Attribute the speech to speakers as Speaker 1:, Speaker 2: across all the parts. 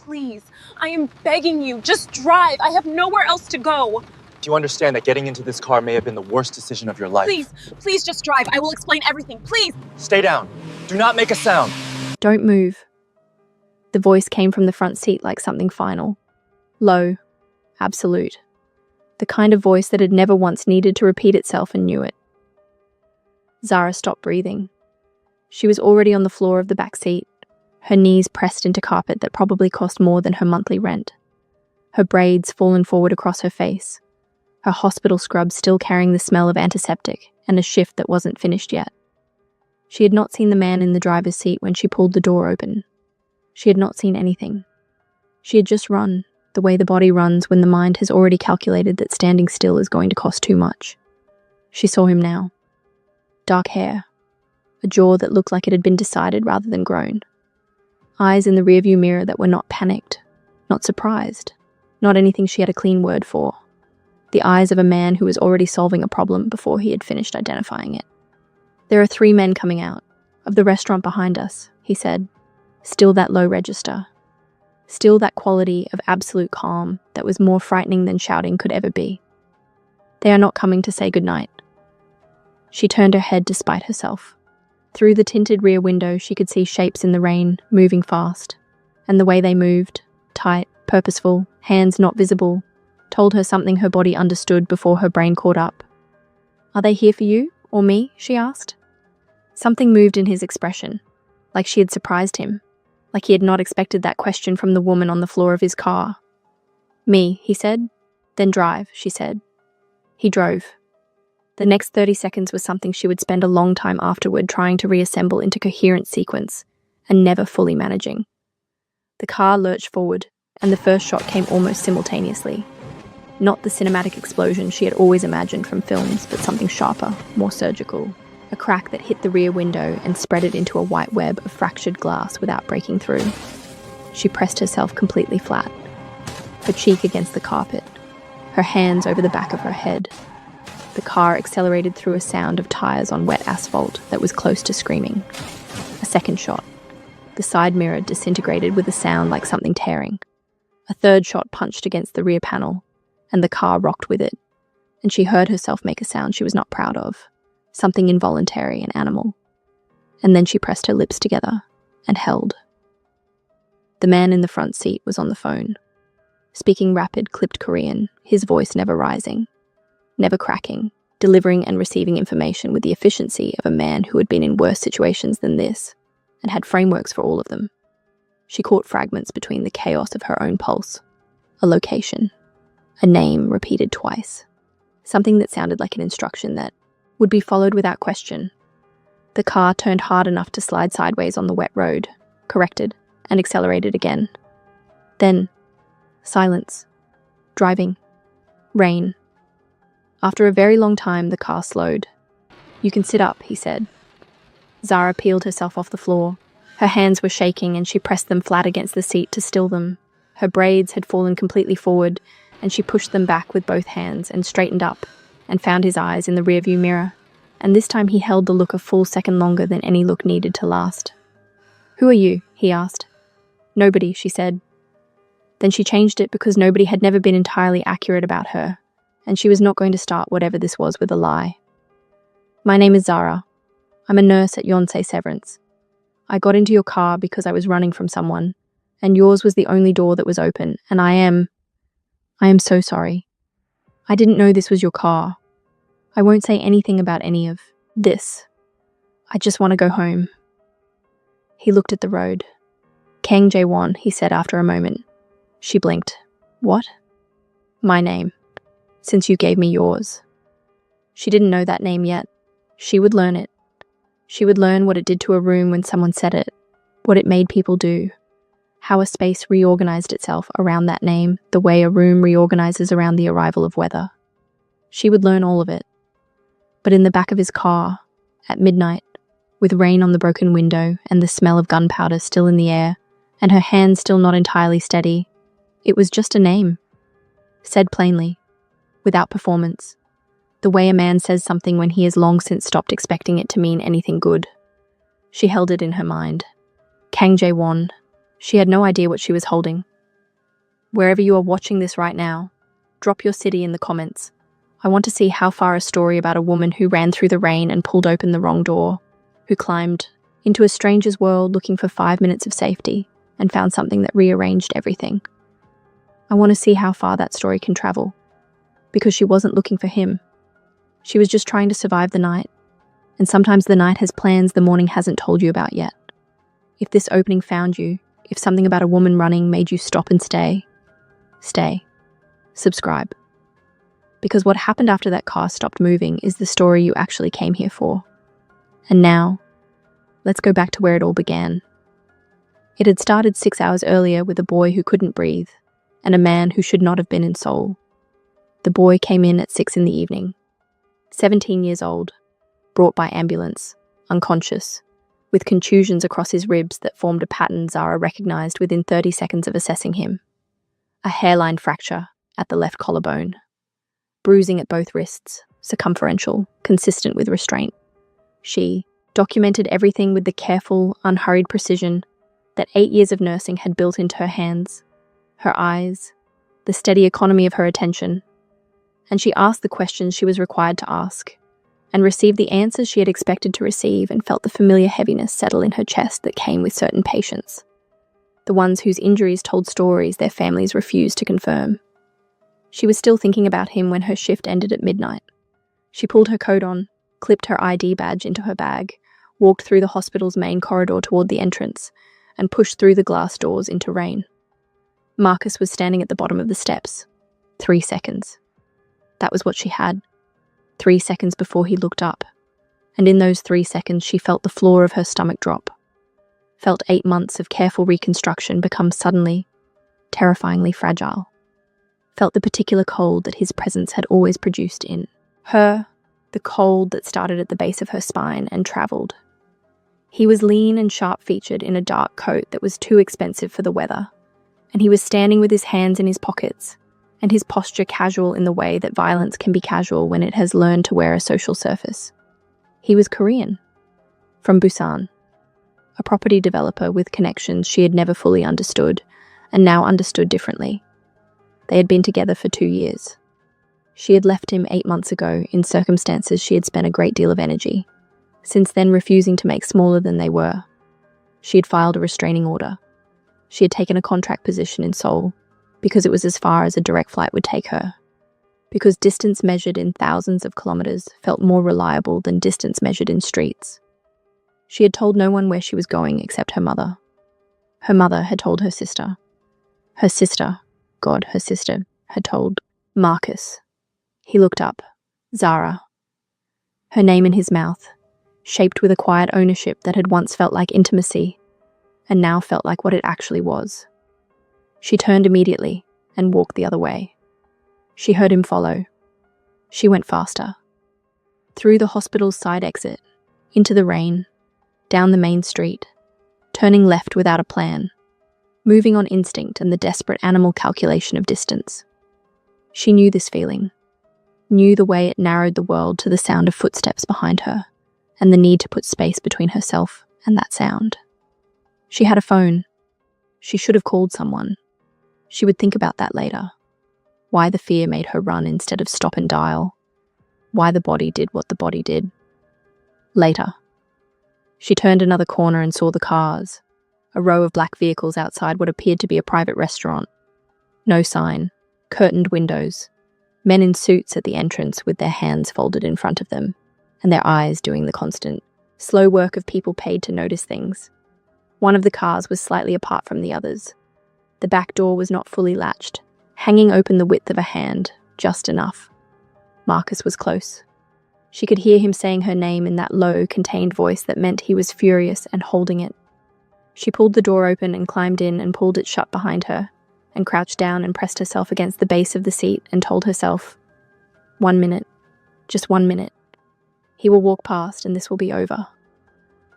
Speaker 1: please. I am begging you, just drive. I have nowhere else to go.
Speaker 2: Do you understand that getting into this car may have been the worst decision of your life?
Speaker 1: Please just drive. I will explain everything, please.
Speaker 2: Stay down. Do not make a sound.
Speaker 3: Don't move. The voice came from the front seat like something final. Low. Absolute. The kind of voice that had never once needed to repeat itself and knew it. Zara stopped breathing. She was already on the floor of the back seat, her knees pressed into carpet that probably cost more than her monthly rent. Her braids fallen forward across her face, her hospital scrub still carrying the smell of antiseptic and a shift that wasn't finished yet. She had not seen the man in the driver's seat when she pulled the door open. She had not seen anything. She had just run, the way the body runs when the mind has already calculated that standing still is going to cost too much. She saw him now. Dark hair, a jaw that looked like it had been decided rather than grown. Eyes in the rearview mirror that were not panicked, not surprised, not anything she had a clean word for. The eyes of a man who was already solving a problem before he had finished identifying it. "There are 3 men coming out, of the restaurant behind us," he said. Still that low register. Still that quality of absolute calm that was more frightening than shouting could ever be. "They are not coming to say goodnight." She turned her head despite herself. Through the tinted rear window, she could see shapes in the rain, moving fast. And the way they moved, tight, purposeful, hands not visible, told her something her body understood before her brain caught up. "Are they here for you, or me?" she asked. Something moved in his expression, like she had surprised him, like he had not expected that question from the woman on the floor of his car. "Me," he said. "Then drive," she said. He drove. The next 30 seconds was something she would spend a long time afterward trying to reassemble into coherent sequence, and never fully managing. The car lurched forward, and the first shot came almost simultaneously. Not the cinematic explosion she had always imagined from films, but something sharper, more surgical. A crack that hit the rear window and spread it into a white web of fractured glass without breaking through. She pressed herself completely flat, her cheek against the carpet, her hands over the back of her head. The car accelerated through a sound of tires on wet asphalt that was close to screaming. A second shot. The side mirror disintegrated with a sound like something tearing. A third shot punched against the rear panel, and the car rocked with it, and she heard herself make a sound she was not proud of, something involuntary and animal. And then she pressed her lips together and held. The man in the front seat was on the phone, speaking rapid, clipped Korean, his voice never rising, never cracking, delivering and receiving information with the efficiency of a man who had been in worse situations than this, and had frameworks for all of them. She caught fragments between the chaos of her own pulse. A location. A name repeated twice. Something that sounded like an instruction that would be followed without question. The car turned hard enough to slide sideways on the wet road, corrected, and accelerated again. Then, silence. Driving. Rain. After a very long time, the car slowed. "You can sit up," he said. Zara peeled herself off the floor. Her hands were shaking and she pressed them flat against the seat to still them. Her braids had fallen completely forward, and she pushed them back with both hands and straightened up and found his eyes in the rearview mirror. And this time he held the look a full second longer than any look needed to last. "Who are you?" he asked. "Nobody," she said. Then she changed it because nobody had never been entirely accurate about her, and she was not going to start whatever this was with a lie. "My name is Zara. I'm a nurse at Yonsei Severance. I got into your car because I was running from someone, and yours was the only door that was open, and I am so sorry. I didn't know this was your car. I won't say anything about any of this. I just want to go home." He looked at the road. "Kang Jae-won," he said after a moment. She blinked. "What?" "My name. Since you gave me yours." She didn't know that name yet. She would learn it. She would learn what it did to a room when someone said it, what it made people do, how a space reorganized itself around that name the way a room reorganizes around the arrival of weather. She would learn all of it. But in the back of his car, at midnight, with rain on the broken window and the smell of gunpowder still in the air, and her hands still not entirely steady, it was just a name, said plainly, without performance, the way a man says something when he has long since stopped expecting it to mean anything good. She held it in her mind. Kang Jae-won. She had no idea what she was holding, Wherever you are watching this right now, drop your city in the comments. I want to see how far a story about a woman who ran through the rain and pulled open the wrong door, who climbed into a stranger's world looking for 5 minutes of safety and found something that rearranged everything. I want to see how far that story can travel, because she wasn't looking for him. She was just trying to survive the night, and sometimes the night has plans the morning hasn't told you about yet. If this opening found you, if something about a woman running made you stop and stay, subscribe. Because what happened after that car stopped moving is the story you actually came here for. And now, let's go back to where it all began. It had started 6 hours earlier with a boy who couldn't breathe, and a man who should not have been in Seoul. The boy came in at 6 in the evening, 17 years old, brought by ambulance, unconscious, with contusions across his ribs that formed a pattern Zara recognized within 30 seconds of assessing him. A hairline fracture at the left collarbone, bruising at both wrists, circumferential, consistent with restraint. She documented everything with the careful, unhurried precision that 8 years of nursing had built into her hands, her eyes, the steady economy of her attention. And she asked the questions she was required to ask, and received the answers she had expected to receive, and felt the familiar heaviness settle in her chest that came with certain patients. The ones whose injuries told stories their families refused to confirm. She was still thinking about him when her shift ended at midnight. She pulled her coat on, clipped her ID badge into her bag, walked through the hospital's main corridor toward the entrance, and pushed through the glass doors into rain. Marcus was standing at the bottom of the steps. 3 seconds. That was what she had. 3 seconds before he looked up. And in those 3 seconds, she felt the floor of her stomach drop. Felt 8 months of careful reconstruction become suddenly, terrifyingly fragile. Felt the particular cold that his presence had always produced in her, the cold that started at the base of her spine and travelled. He was lean and sharp-featured in a dark coat that was too expensive for the weather, and he was standing with his hands in his pockets, and his posture casual in the way that violence can be casual when it has learned to wear a social surface. He was Korean, from Busan, a property developer with connections she had never fully understood, and now understood differently. They had been together for 2 years. She had left him 8 months ago in circumstances she had spent a great deal of energy, since then refusing to make smaller than they were. She had filed a restraining order. She had taken a contract position in Seoul, because it was as far as a direct flight would take her. Because distance measured in thousands of kilometers felt more reliable than distance measured in streets. She had told no one where she was going except her mother. Her mother had told her sister. Her sister had told Marcus. He looked up. Zara. Her name in his mouth, shaped with a quiet ownership that had once felt like intimacy, and now felt like what it actually was. She turned immediately and walked the other way. She heard him follow. She went faster. Through the hospital's side exit, into the rain, down the main street, turning left without a plan, moving on instinct and the desperate animal calculation of distance. She knew this feeling, knew the way it narrowed the world to the sound of footsteps behind her, and the need to put space between herself and that sound. She had a phone. She should have called someone. She would think about that later. Why the fear made her run instead of stop and dial. Why the body did what the body did. Later. She turned another corner and saw the cars, a row of black vehicles outside what appeared to be a private restaurant. No sign, curtained windows, men in suits at the entrance with their hands folded in front of them, and their eyes doing the constant, slow work of people paid to notice things. One of the cars was slightly apart from the others. The back door was not fully latched, hanging open the width of a hand, just enough. Marcus was close. She could hear him saying her name in that low, contained voice that meant he was furious and holding it. She pulled the door open and climbed in and pulled it shut behind her, and crouched down and pressed herself against the base of the seat and told herself, 1 minute, just 1 minute. He will walk past and this will be over.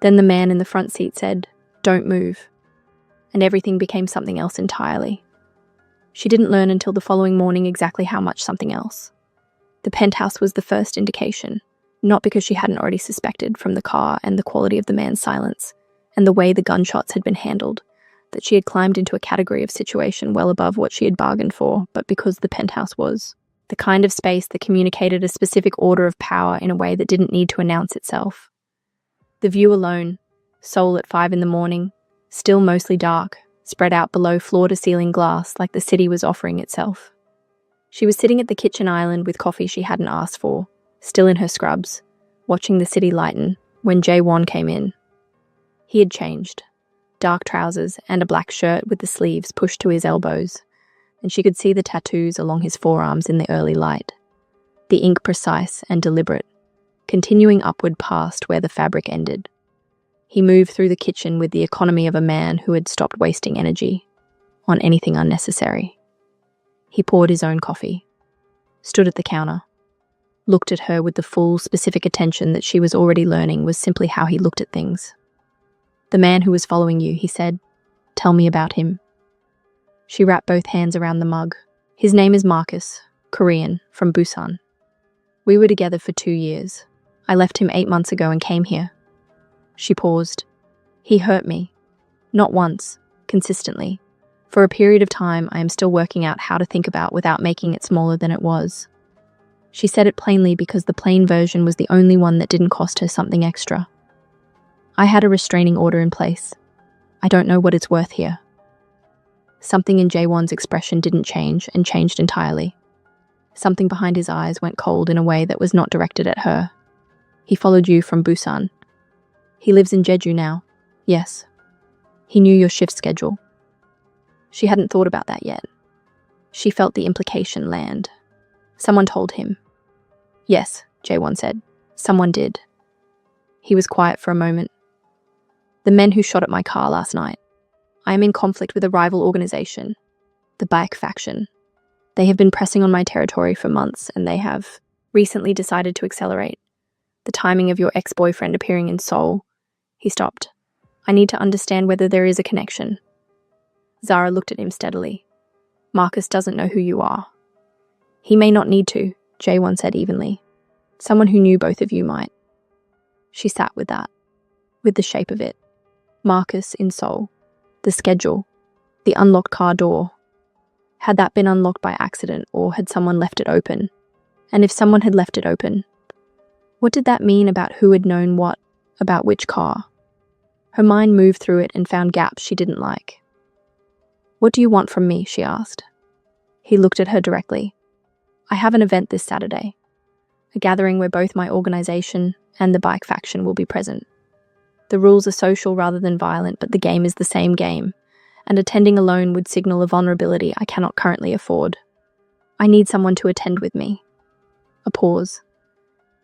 Speaker 3: Then the man in the front seat said, "Don't move," and everything became something else entirely. She didn't learn until the following morning exactly how much something else. The penthouse was the first indication, not because she hadn't already suspected from the car and the quality of the man's silence, and the way the gunshots had been handled, that she had climbed into a category of situation well above what she had bargained for, but because the penthouse was. The kind of space that communicated a specific order of power in a way that didn't need to announce itself. The view alone, Seoul at 5 in the morning, still mostly dark, spread out below floor-to-ceiling glass like the city was offering itself. She was sitting at the kitchen island with coffee she hadn't asked for, still in her scrubs, watching the city lighten, when Jae-won came in. He had changed. Dark trousers and a black shirt with the sleeves pushed to his elbows, and she could see the tattoos along his forearms in the early light. The ink precise and deliberate, continuing upward past where the fabric ended. He moved through the kitchen with the economy of a man who had stopped wasting energy on anything unnecessary. He poured his own coffee, stood at the counter, looked at her with the full, specific attention that she was already learning was simply how he looked at things. "The man who was following you," he said. "Tell me about him." She wrapped both hands around the mug. "His name is Marcus, Korean, from Busan. We were together for 2 years. I left him 8 months ago and came here." She paused. "He hurt me. Not once, consistently. For a period of time, I am still working out how to think about without making it smaller than it was." She said it plainly because the plain version was the only one that didn't cost her something extra. "I had a restraining order in place. I don't know what it's worth here." Something in Jae-won's expression didn't change and changed entirely. Something behind his eyes went cold in a way that was not directed at her. "He followed you from Busan. He lives in Jeju now." "Yes." "He knew your shift schedule." She hadn't thought about that yet. She felt the implication land. "Someone told him." "Yes," Jae-won said. "Someone did." He was quiet for a moment. "The men who shot at my car last night. I am in conflict with a rival organization, the Bike Faction. They have been pressing on my territory for months, and they have recently decided to accelerate. The timing of your ex-boyfriend appearing in Seoul." He stopped. "I need to understand whether there is a connection." Zara looked at him steadily. "Marcus doesn't know who you are." "He may not need to," Jae-won said evenly. "Someone who knew both of you might." She sat with that, with the shape of it. Marcus in Seoul. The schedule. The unlocked car door. Had that been unlocked by accident, or had someone left it open? And if someone had left it open, what did that mean about who had known what, about which car? Her mind moved through it and found gaps she didn't like. "What do you want from me?" she asked. He looked at her directly. "I have an event this Saturday. A gathering where both my organization and the Bike Faction will be present. The rules are social rather than violent, but the game is the same game, and attending alone would signal a vulnerability I cannot currently afford. I need someone to attend with me." A pause.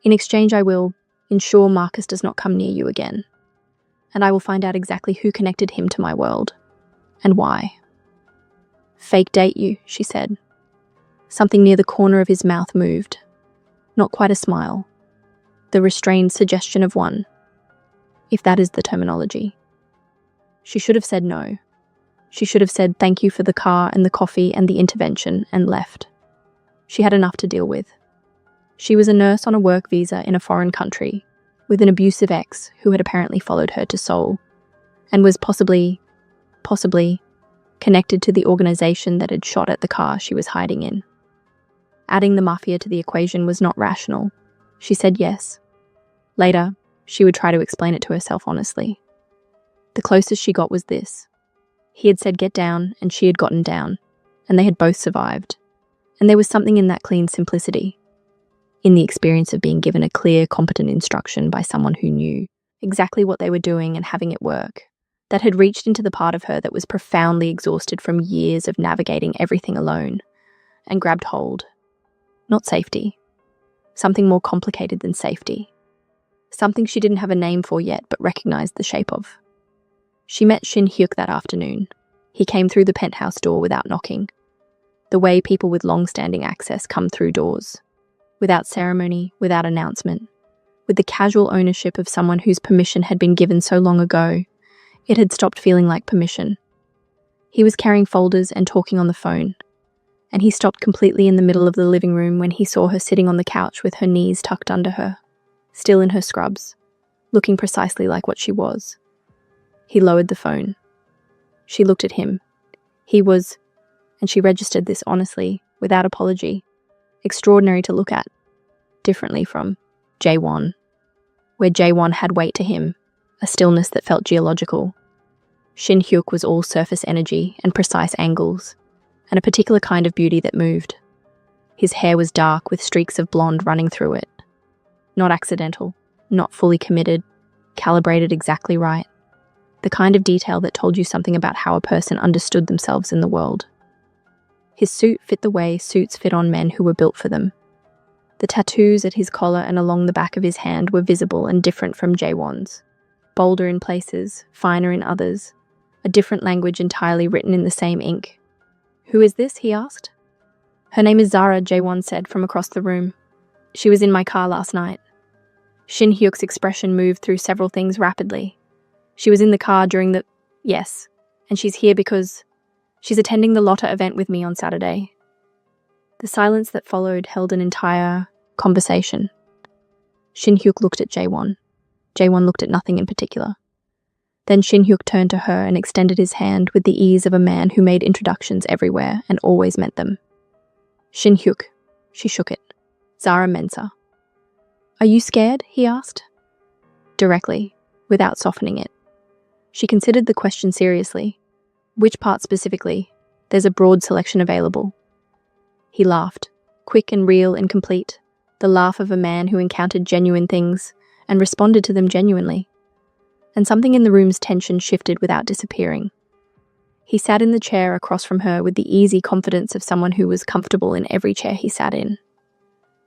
Speaker 3: "In exchange, I will ensure Marcus does not come near you again, and I will find out exactly who connected him to my world, and why." "Fake date you," she said. Something near the corner of his mouth moved. Not quite a smile. The restrained suggestion of one, if that is the terminology. She should have said no. She should have said thank you for the car and the coffee and the intervention and left. She had enough to deal with. She was a nurse on a work visa in a foreign country, with an abusive ex who had apparently followed her to Seoul, and was possibly, connected to the organization that had shot at the car she was hiding in. Adding the Mafia to the equation was not rational. She said yes. Later, she would try to explain it to herself honestly. The closest she got was this. He had said get down, and she had gotten down, and they had both survived. And there was something in that clean simplicity, in the experience of being given a clear, competent instruction by someone who knew exactly what they were doing and having it work, that had reached into the part of her that was profoundly exhausted from years of navigating everything alone, and grabbed hold. Not safety. Something more complicated than safety. Something she didn't have a name for yet, but recognized the shape of. She met Shin Hyuk that afternoon. He came through the penthouse door without knocking. The way people with long-standing access come through doors. Without ceremony, without announcement. With the casual ownership of someone whose permission had been given so long ago, it had stopped feeling like permission. He was carrying folders and talking on the phone, and he stopped completely in the middle of the living room when he saw her sitting on the couch with her knees tucked under her, still in her scrubs, looking precisely like what she was. He lowered the phone. She looked at him. He was, and she registered this honestly, without apology, extraordinary to look at, differently from Jaewon, where Jaewon had weight to him, a stillness that felt geological. Shin Hyuk was all surface energy and precise angles, and a particular kind of beauty that moved. His hair was dark with streaks of blonde running through it. Not accidental, not fully committed, calibrated exactly right. The kind of detail that told you something about how a person understood themselves in the world. His suit fit the way suits fit on men who were built for them. The tattoos at his collar and along the back of his hand were visible and different from Jaewon's. Bolder in places, finer in others. A different language entirely written in the same ink. "Who is this?" he asked. "Her name is Zara," Jaewon said from across the room. "She was in my car last night." Shin Hyuk's expression moved through several things rapidly. "She was in the car during the... Yes. And she's here because... she's attending the Lotta event with me on Saturday." The silence that followed held an entire conversation. Shin Hyuk looked at Jaewon. Jaewon looked at nothing in particular. Then Shin Hyuk turned to her and extended his hand with the ease of a man who made introductions everywhere and always meant them. "Shin Hyuk." She shook it. "Zara Mensah." "Are you scared?" he asked. Directly, without softening it. She considered the question seriously. "Which part specifically? There's a broad selection available." He laughed, quick and real and complete, the laugh of a man who encountered genuine things and responded to them genuinely. And something in the room's tension shifted without disappearing. He sat in the chair across from her with the easy confidence of someone who was comfortable in every chair he sat in.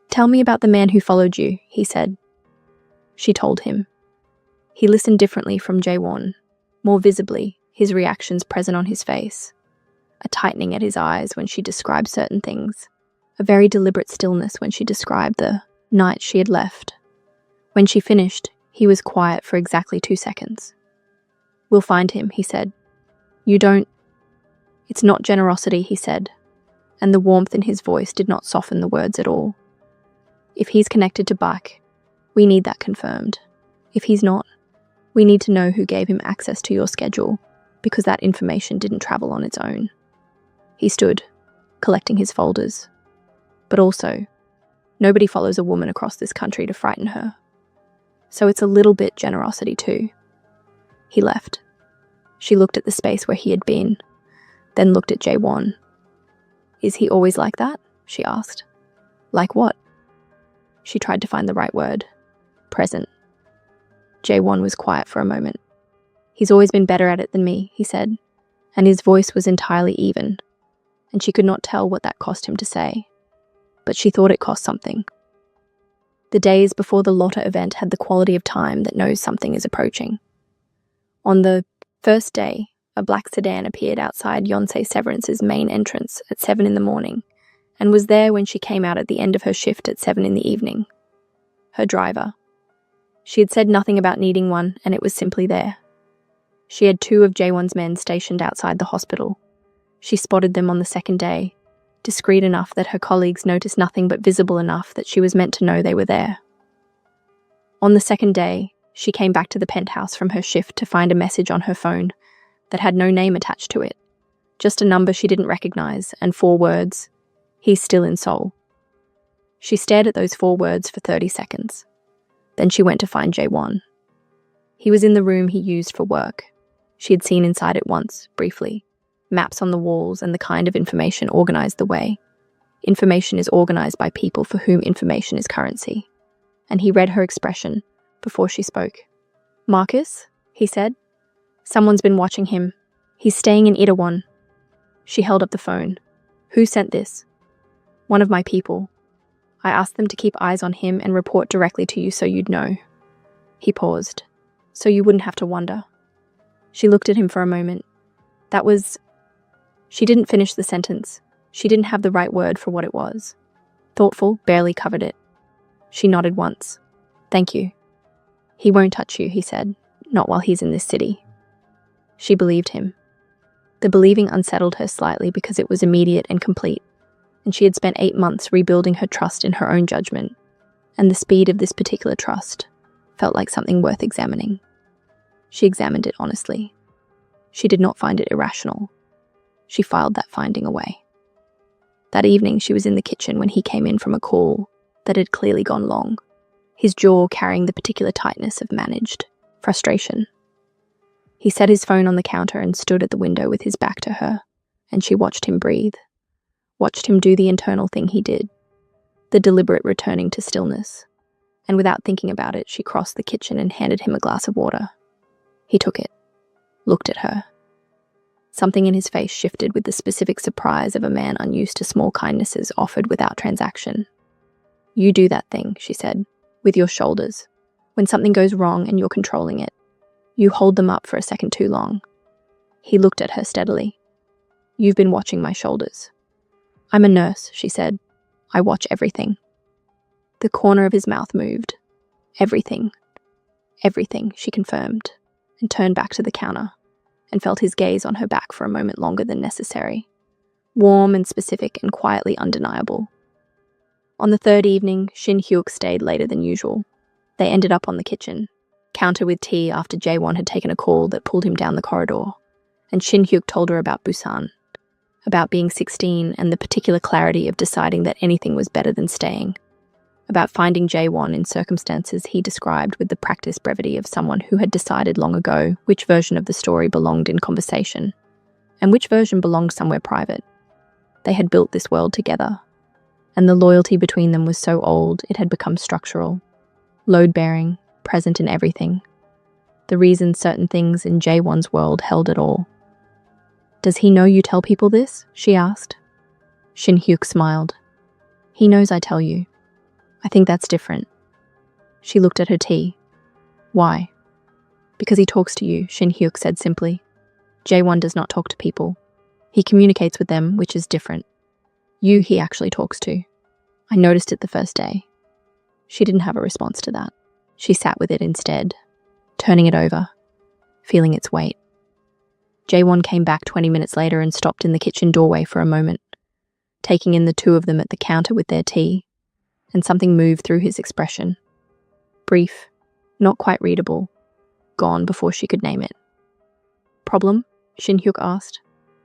Speaker 3: "Tell me about the man who followed you," he said. She told him. He listened differently from Jaewon, more visibly, his reactions present on his face. A tightening at his eyes when she described certain things. A very deliberate stillness when she described the night she had left. When she finished, he was quiet for exactly 2 seconds. "We'll find him," he said. "You don't..." "It's not generosity," he said, and the warmth in his voice did not soften the words at all. "If he's connected to Bike, we need that confirmed. If he's not, we need to know who gave him access to your schedule, because that information didn't travel on its own." He stood, collecting his folders. But also, nobody follows a woman across this country to frighten her. So it's a little bit generosity too. He left. She looked at the space where he had been, then looked at Jaewon. "Is he always like that?" she asked. "Like what?" She tried to find the right word. "Present." Jaewon was quiet for a moment. "He's always been better at it than me," he said, and his voice was entirely even, and she could not tell what that cost him to say. But she thought it cost something. The days before the Lotta event had the quality of time that knows something is approaching. On the first day, a black sedan appeared outside Yonsei Severance's main entrance at 7 in the morning, and was there when she came out at the end of her shift at 7 in the evening. Her driver. She had said nothing about needing one, and it was simply there. She had 2 of Jaewon's men stationed outside the hospital. She spotted them on the second day, discreet enough that her colleagues noticed nothing but visible enough that she was meant to know they were there. On the second day, she came back to the penthouse from her shift to find a message on her phone that had no name attached to it, just a number she didn't recognize and 4 words, "He's still in Seoul." She stared at those 4 words for 30 seconds. Then she went to find Jaewon. He was in the room he used for work. She had seen inside it once, briefly. Maps on the walls and the kind of information organized the way. Information is organized by people for whom information is currency. And he read her expression before she spoke. "Marcus?" he said. "Someone's been watching him. He's staying in Itaewon." She held up the phone. "Who sent this?" "One of my people. I asked them to keep eyes on him and report directly to you so you'd know." He paused. "So you wouldn't have to wonder." She looked at him for a moment. That was... She didn't finish the sentence. She didn't have the right word for what it was. Thoughtful barely covered it. She nodded once. "Thank you." "He won't touch you," he said. "Not while he's in this city." She believed him. The believing unsettled her slightly because it was immediate and complete, and she had spent 8 months rebuilding her trust in her own judgment, and the speed of this particular trust felt like something worth examining. She examined it honestly. She did not find it irrational. She filed that finding away. That evening, she was in the kitchen when he came in from a call that had clearly gone long, his jaw carrying the particular tightness of managed frustration. He set his phone on the counter and stood at the window with his back to her, and she watched him breathe, watched him do the internal thing he did, the deliberate returning to stillness. And without thinking about it, she crossed the kitchen and handed him a glass of water. He took it, looked at her. Something in his face shifted with the specific surprise of a man unused to small kindnesses offered without transaction. "You do that thing," she said, "with your shoulders. When something goes wrong and you're controlling it, you hold them up for a second too long." He looked at her steadily. "You've been watching my shoulders." "I'm a nurse," she said. "I watch everything." The corner of his mouth moved. "Everything. Everything," she confirmed, and turned back to the counter, and felt his gaze on her back for a moment longer than necessary. Warm and specific and quietly undeniable. On the third evening, Shin Hyuk stayed later than usual. They ended up on the kitchen counter with tea after Jae-won had taken a call that pulled him down the corridor, and Shin Hyuk told her about Busan, about being 16 and the particular clarity of deciding that anything was better than staying, about finding Jae-won in circumstances he described with the practiced brevity of someone who had decided long ago which version of the story belonged in conversation, and which version belonged somewhere private. They had built this world together, and the loyalty between them was so old it had become structural, load-bearing, present in everything. The reason certain things in Jae-won's world held it all. "Does he know you tell people this?" she asked. Shin Hyuk smiled. "He knows I tell you. I think that's different." She looked at her tea. "Why?" "Because he talks to you," Shin Hyuk said simply. "Jae-won does not talk to people. He communicates with them, which is different. You he actually talks to. I noticed it the first day." She didn't have a response to that. She sat with it instead, turning it over, feeling its weight. Jae-won came back 20 minutes later and stopped in the kitchen doorway for a moment, taking in the two of them at the counter with their tea, and something moved through his expression. Brief, not quite readable, gone before she could name it. "Problem?" Shin Hyuk asked.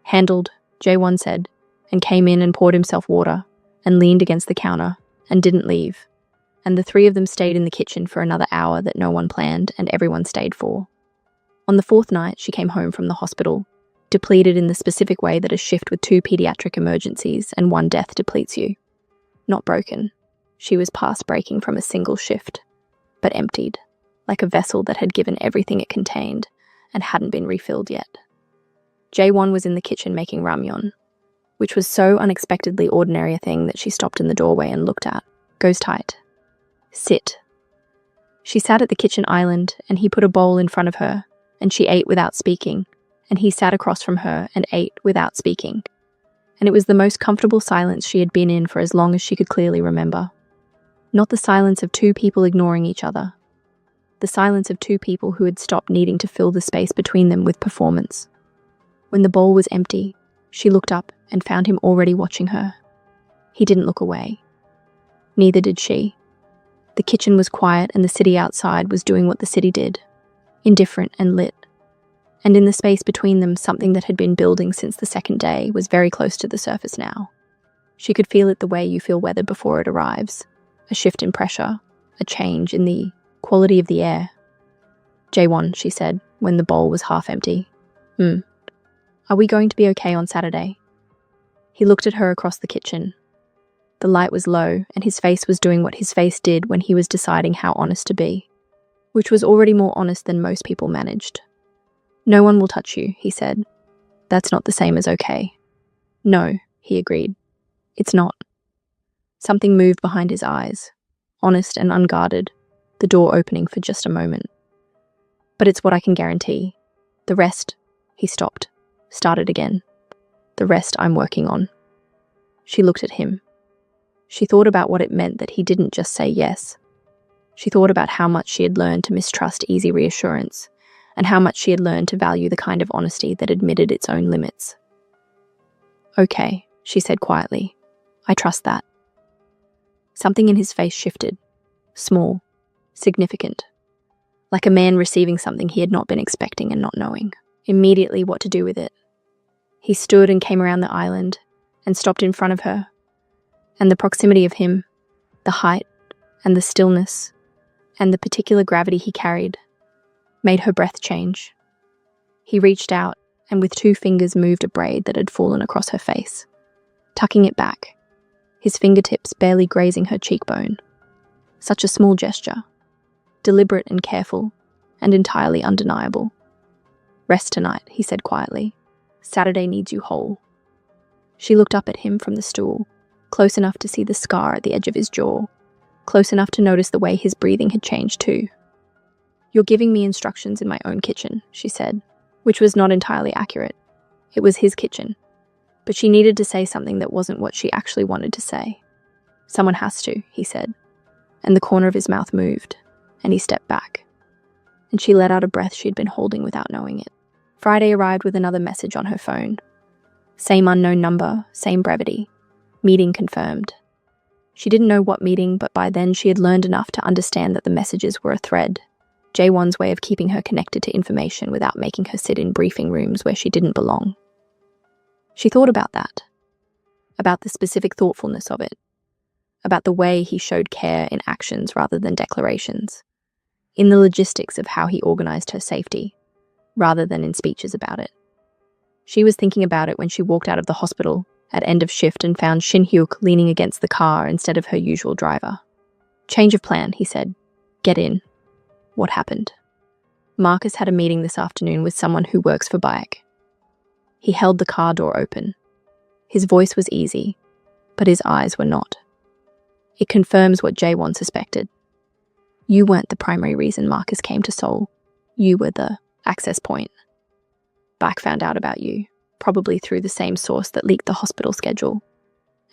Speaker 3: "Handled," Jae-won said, and came in and poured himself water, and leaned against the counter, and didn't leave. And the three of them stayed in the kitchen for another hour that no one planned and everyone stayed for. On the fourth night, she came home from the hospital, depleted in the specific way that a shift with 2 pediatric emergencies and 1 death depletes you. Not broken. She was past breaking from a single shift, but emptied, like a vessel that had given everything it contained and hadn't been refilled yet. Jae-won was in the kitchen making ramyeon, which was so unexpectedly ordinary a thing that she stopped in the doorway and looked at. "Goes tight. Sit." She sat at the kitchen island, and he put a bowl in front of her, and she ate without speaking, and he sat across from her and ate without speaking. And it was the most comfortable silence she had been in for as long as she could clearly remember. Not the silence of 2 people ignoring each other. The silence of 2 people who had stopped needing to fill the space between them with performance. When the bowl was empty, she looked up and found him already watching her. He didn't look away. Neither did she. The kitchen was quiet and the city outside was doing what the city did, indifferent and lit. And in the space between them, something that had been building since the second day was very close to the surface now. She could feel it the way you feel weather before it arrives. A shift in pressure, a change in the quality of the air. "Jae-won," she said, when the bowl was half empty. Are we going to be okay on Saturday?" He looked at her across the kitchen. The light was low, and his face was doing what his face did when he was deciding how honest to be, which was already more honest than most people managed. "No one will touch you," he said. "That's not the same as okay." "No," he agreed. "It's not." Something moved behind his eyes, honest and unguarded, the door opening for just a moment. "But it's what I can guarantee. The rest," he stopped, started again. "The rest I'm working on." She looked at him. She thought about what it meant that he didn't just say yes. She thought about how much she had learned to mistrust easy reassurance, and how much she had learned to value the kind of honesty that admitted its own limits. "Okay," she said quietly. "I trust that." Something in his face shifted, small, significant, like a man receiving something he had not been expecting and not knowing. immediately what to do with it. He stood and came around the island and stopped in front of her. And the proximity of him, the height and the stillness and the particular gravity he carried, made her breath change. He reached out and with 2 fingers moved a braid that had fallen across her face, tucking it back, his fingertips barely grazing her cheekbone. Such a small gesture, deliberate and careful, and entirely undeniable. "Rest tonight," he said quietly. "Saturday needs you whole." She looked up at him from the stool, close enough to see the scar at the edge of his jaw, close enough to notice the way his breathing had changed too. "You're giving me instructions in my own kitchen," she said, which was not entirely accurate. It was his kitchen. But she needed to say something that wasn't what she actually wanted to say. "Someone has to," he said, and the corner of his mouth moved, and he stepped back. And she let out a breath she'd been holding without knowing it. Friday arrived with another message on her phone. Same unknown number, same brevity. Meeting confirmed. She didn't know what meeting, but by then she had learned enough to understand that the messages were a thread. J1's way of keeping her connected to information without making her sit in briefing rooms where she didn't belong. She thought about that. About the specific thoughtfulness of it. About the way he showed care in actions rather than declarations. In the logistics of how he organized her safety, rather than in speeches about it. She was thinking about it when she walked out of the hospital at end of shift and found Shin-hyuk leaning against the car instead of her usual driver. "Change of plan," he said. "Get in." What happened? Marcus had a meeting this afternoon with someone who works for Bayek. He held the car door open. His voice was easy, but his eyes were not. "It confirms what J1 suspected. You weren't the primary reason Marcus came to Seoul. You were the access point. Bayek found out about you, probably through the same source that leaked the hospital schedule,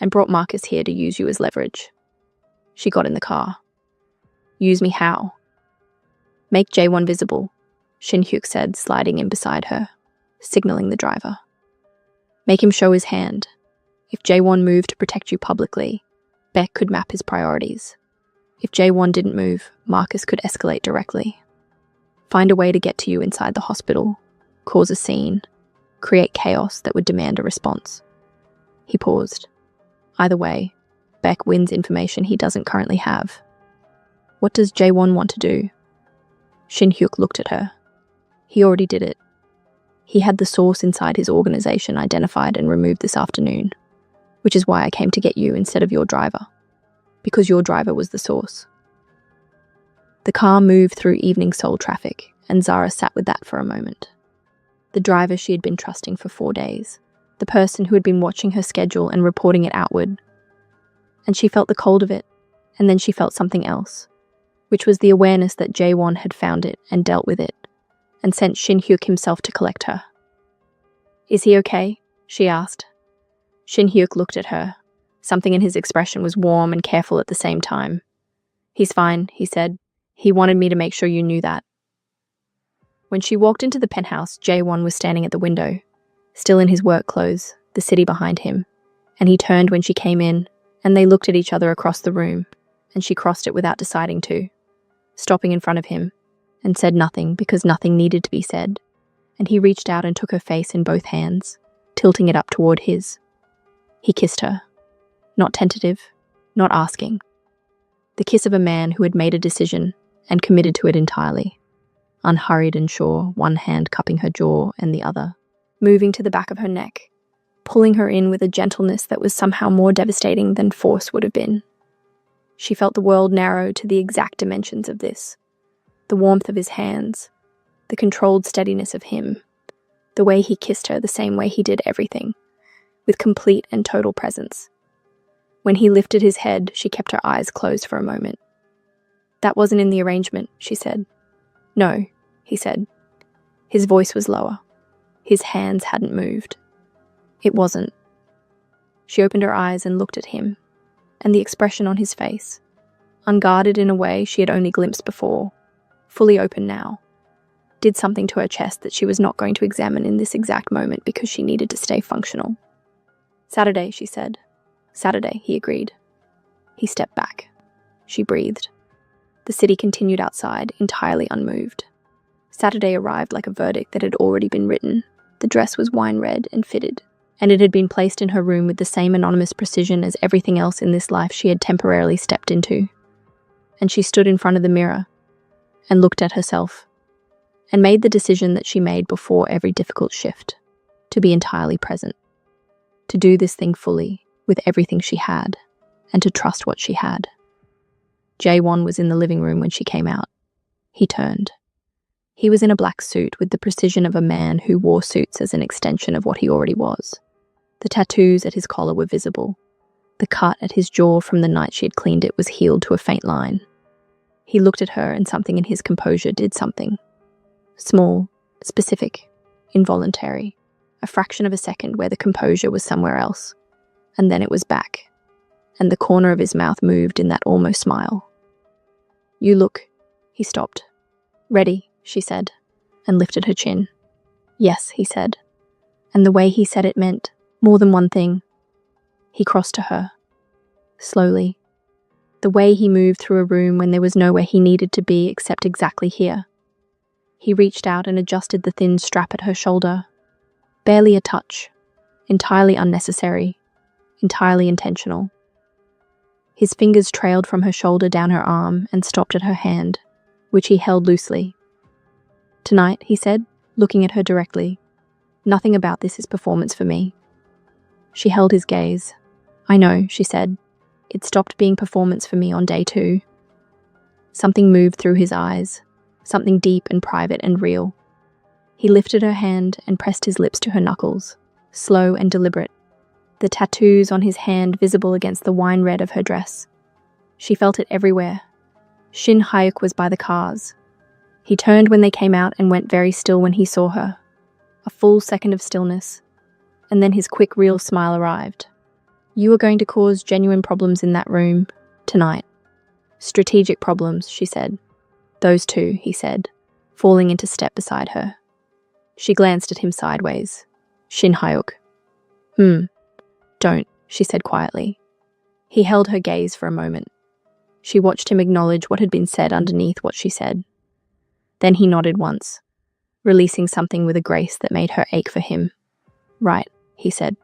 Speaker 3: and brought Marcus here to use you as leverage." She got in the car. "Use me how?" "Make J1 visible," Shin-hyuk said, sliding in beside her, signaling the driver. "Make him show his hand. If J1 moved to protect you publicly, Beck could map his priorities. If J1 didn't move, Marcus could escalate directly. Find a way to get to you inside the hospital, cause a scene, create chaos that would demand a response." He paused. "Either way, Beck wins information he doesn't currently have. What does J1 want to do?" Shin-hyuk looked at her. He already did it. He had the source inside his organization identified and removed this afternoon, which is why I came to get you instead of your driver, because your driver was the source. The car moved through evening Seoul traffic, and Zara sat with that for a moment. The driver she had been trusting for 4 days, the person who had been watching her schedule and reporting it outward. And she felt the cold of it, and then she felt something else, which was the awareness that J1 had found it and dealt with it, and sent Shin-hyuk himself to collect her. "Is he okay?" she asked. Shin-hyuk looked at her. Something in his expression was warm and careful at the same time. "He's fine," he said. "He wanted me to make sure you knew that." When she walked into the penthouse, J1 was standing at the window, still in his work clothes, the city behind him, and he turned when she came in, and they looked at each other across the room, and she crossed it without deciding to, stopping in front of him, and said nothing because nothing needed to be said, and he reached out and took her face in both hands, tilting it up toward his. He kissed her. Not tentative, not asking. The kiss of a man who had made a decision and committed to it entirely. Unhurried and sure, one hand cupping her jaw and the other, moving to the back of her neck, pulling her in with a gentleness that was somehow more devastating than force would have been. She felt the world narrow to the exact dimensions of this. The warmth of his hands, the controlled steadiness of him, the way he kissed her the same way he did everything, with complete and total presence. When he lifted his head, she kept her eyes closed for a moment. "That wasn't in the arrangement," she said. "No," he said. His voice was lower. His hands hadn't moved. "It wasn't." She opened her eyes and looked at him, and the expression on his face, unguarded in a way she had only glimpsed before, fully open now, did something to her chest that she was not going to examine in this exact moment because she needed to stay functional. "Saturday," she said. "Saturday," he agreed. He stepped back. She breathed. The city continued outside, entirely unmoved. Saturday arrived like a verdict that had already been written. The dress was wine red and fitted, and it had been placed in her room with the same anonymous precision as everything else in this life she had temporarily stepped into. And she stood in front of the mirror and looked at herself and made the decision that she made before every difficult shift, to be entirely present, to do this thing fully with everything she had, and to trust what she had. Jaewon was in the living room when she came out. He turned. He was in a black suit with the precision of a man who wore suits as an extension of what he already was. The tattoos at his collar were visible. The cut at his jaw from the night she had cleaned it was healed to a faint line. He looked at her, and something in his composure did something. Small, specific, involuntary. A fraction of a second where the composure was somewhere else. And then it was back. And the corner of his mouth moved in that almost smile. "You look." He stopped. "Ready," she said, and lifted her chin. "Yes," he said. And the way he said it meant more than one thing. He crossed to her. Slowly. The way he moved through a room when there was nowhere he needed to be except exactly here. He reached out and adjusted the thin strap at her shoulder. Barely a touch. Entirely unnecessary. Entirely intentional. His fingers trailed from her shoulder down her arm and stopped at her hand, which he held loosely. "Tonight," he said, looking at her directly. "Nothing about this is performance for me." She held his gaze. "I know," she said. "It stopped being performance for me on day 2. Something moved through his eyes, something deep and private and real. He lifted her hand and pressed his lips to her knuckles, slow and deliberate, the tattoos on his hand visible against the wine red of her dress. She felt it everywhere. Shin Hyuk was by the cars. He turned when they came out and went very still when he saw her. A full second of stillness, and then his quick, real smile arrived. "You are going to cause genuine problems in that room, tonight." "Strategic problems," she said. "Those two," he said, falling into step beside her. She glanced at him sideways. "Shin Hyuk." "Don't," she said quietly. He held her gaze for a moment. She watched him acknowledge what had been said underneath what she said. Then he nodded once, releasing something with a grace that made her ache for him. "Right," he said.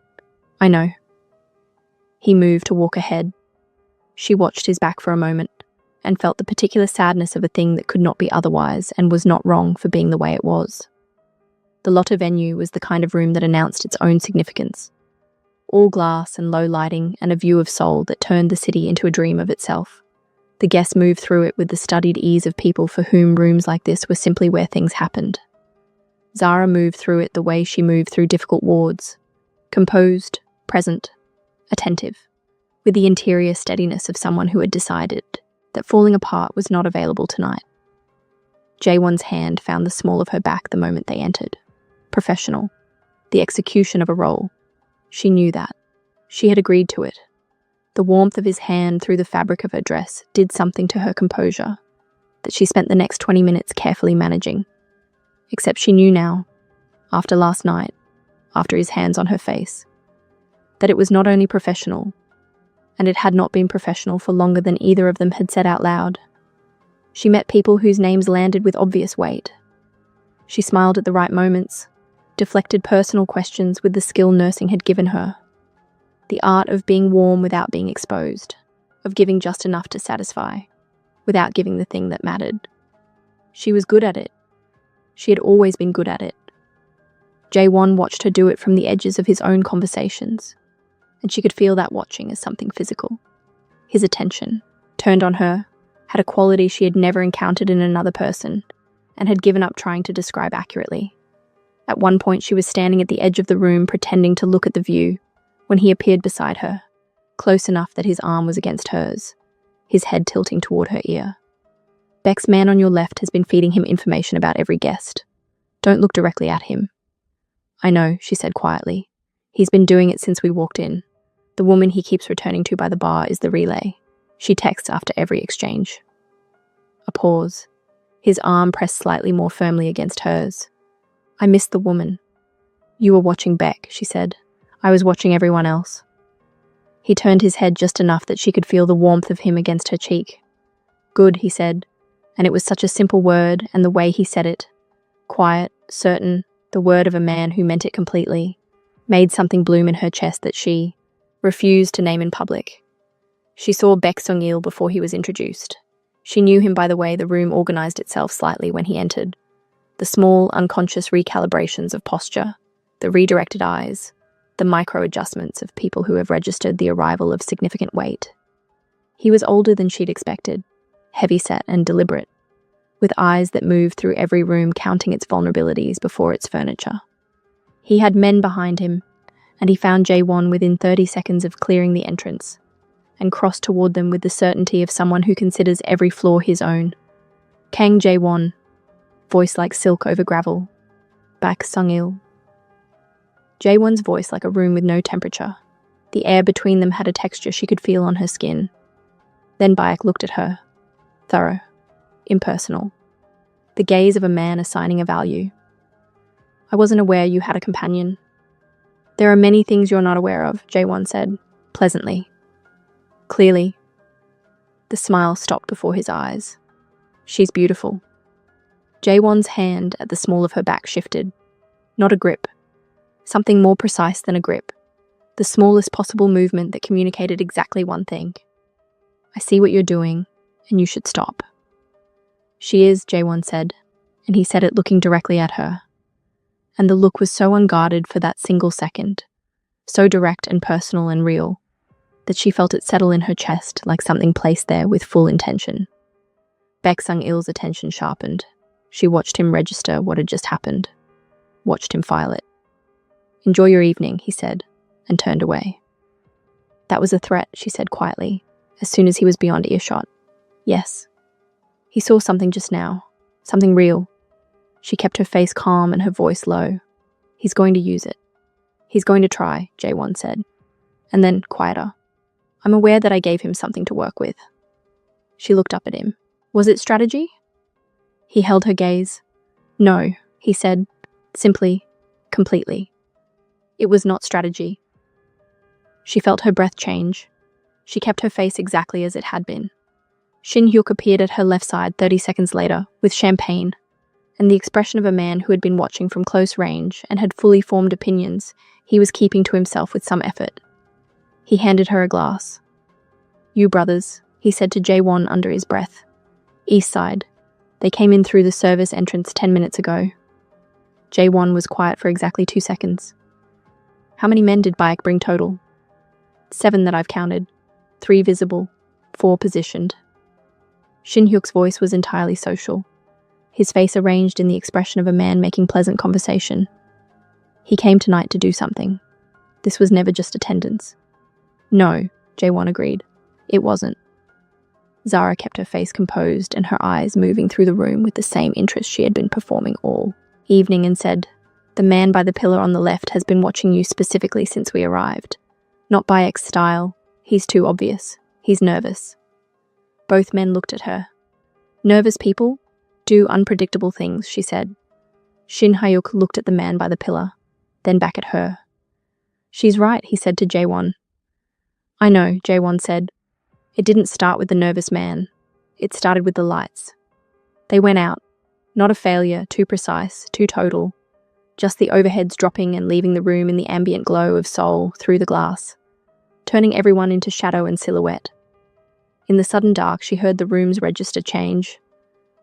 Speaker 3: "I know." He moved to walk ahead. She watched his back for a moment and felt the particular sadness of a thing that could not be otherwise and was not wrong for being the way it was. The Lotte venue was the kind of room that announced its own significance. All glass and low lighting and a view of Seoul that turned the city into a dream of itself. The guests moved through it with the studied ease of people for whom rooms like this were simply where things happened. Zara moved through it the way she moved through difficult wards, composed, present, attentive, with the interior steadiness of someone who had decided that falling apart was not available tonight. Jaewon's hand found the small of her back the moment they entered. Professional. The execution of a role. She knew that. She had agreed to it. The warmth of his hand through the fabric of her dress did something to her composure that she spent the next 20 minutes carefully managing. Except she knew now, after last night, after his hands on her face, that it was not only professional, and it had not been professional for longer than either of them had said out loud. She met people whose names landed with obvious weight. She smiled at the right moments, deflected personal questions with the skill nursing had given her. The art of being warm without being exposed, of giving just enough to satisfy, without giving the thing that mattered. She was good at it. She had always been good at it. Jaewon watched her do it from the edges of his own conversations, and she could feel that watching as something physical. His attention, turned on her, had a quality she had never encountered in another person, and had given up trying to describe accurately. At one point she was standing at the edge of the room pretending to look at the view, when he appeared beside her, close enough that his arm was against hers, his head tilting toward her ear. "Beck's man on your left has been feeding him information about every guest. Don't look directly at him." "I know," she said quietly. "He's been doing it since we walked in. The woman he keeps returning to by the bar is the relay. She texts after every exchange." A pause. His arm pressed slightly more firmly against hers. "I missed the woman." "You were watching Beck," she said. "I was watching everyone else." He turned his head just enough that she could feel the warmth of him against her cheek. "Good," he said, and it was such a simple word, and the way he said it, Quiet, certain, the word of a man who meant it completely, made something bloom in her chest that she refused to name in public. She saw Baek Sung-il before he was introduced. She knew him by the way the room organized itself slightly when he entered. The small, unconscious recalibrations of posture, the redirected eyes, the micro-adjustments of people who have registered the arrival of significant weight. He was older than she'd expected, heavy-set and deliberate, with eyes that moved through every room counting its vulnerabilities before its furniture. He had men behind him, and he found Jae-won within 30 seconds of clearing the entrance, and crossed toward them with the certainty of someone who considers every flaw his own. Kang Jae-won, voice like silk over gravel. Baek Sung-il. Jae-won's voice like a room with no temperature. The air between them had a texture she could feel on her skin. Then Baek looked at her. Thorough. Impersonal. The gaze of a man assigning a value. I wasn't aware you had a companion. There are many things you're not aware of, Jae-won said, pleasantly. Clearly. The smile stopped before his eyes. She's beautiful. Jae-won's hand at the small of her back shifted. Not a grip. Something more precise than a grip. The smallest possible movement that communicated exactly one thing. I see what you're doing, and you should stop. She is, Jae-won said, and he said it looking directly at her. And the look was so unguarded for that single second, so direct and personal and real, that she felt it settle in her chest like something placed there with full intention. Baek Sung-il's attention sharpened. She watched him register what had just happened, watched him file it. Enjoy your evening, he said, and turned away. That was a threat, she said quietly, as soon as he was beyond earshot. Yes. He saw something just now, something real. She kept her face calm and her voice low. He's going to use it. He's going to try, Jae-won said. And then, quieter. I'm aware that I gave him something to work with. She looked up at him. Was it strategy? He held her gaze. No, he said, simply, completely. It was not strategy. She felt her breath change. She kept her face exactly as it had been. Shin Hyuk appeared at her left side 30 seconds later, with champagne, and the expression of a man who had been watching from close range and had fully formed opinions he was keeping to himself with some effort. He handed her a glass. You brothers, he said to Jae-won under his breath. East side. They came in through the service entrance 10 minutes ago. Jae-won was quiet for exactly 2 seconds. How many men did Baek bring total? 7 that I've counted. 3 visible, 4 positioned. Shin Hyuk's voice was entirely social, his face arranged in the expression of a man making pleasant conversation. He came tonight to do something. This was never just attendance. No, Jae-won agreed. It wasn't. Zara kept her face composed and her eyes moving through the room with the same interest she had been performing all evening and said, The man by the pillar on the left has been watching you specifically since we arrived. Not Baek's style. He's too obvious. He's nervous. Both men looked at her. Nervous people do unpredictable things, she said. Shin Hyuk looked at the man by the pillar, then back at her. She's right, he said to Jae-won. I know, Jae-won said. It didn't start with the nervous man. It started with the lights. They went out. Not a failure, too precise, too total. Just the overheads dropping and leaving the room in the ambient glow of soul through the glass, turning everyone into shadow and silhouette. In the sudden dark, she heard the room's register change.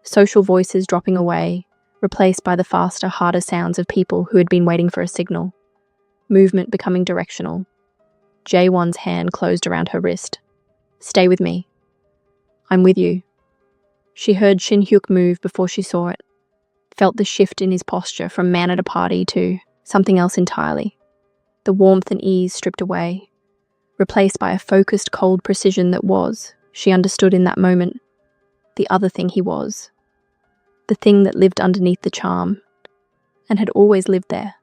Speaker 3: Social voices dropping away, replaced by the faster, harder sounds of people who had been waiting for a signal. Movement becoming directional. Jae-won's hand closed around her wrist. Stay with me. I'm with you. She heard Shin Hyuk move before she saw it. Felt the shift in his posture from man at a party to something else entirely. The warmth and ease stripped away, replaced by a focused, cold precision that was, she understood in that moment, the other thing he was. The thing that lived underneath the charm, and had always lived there.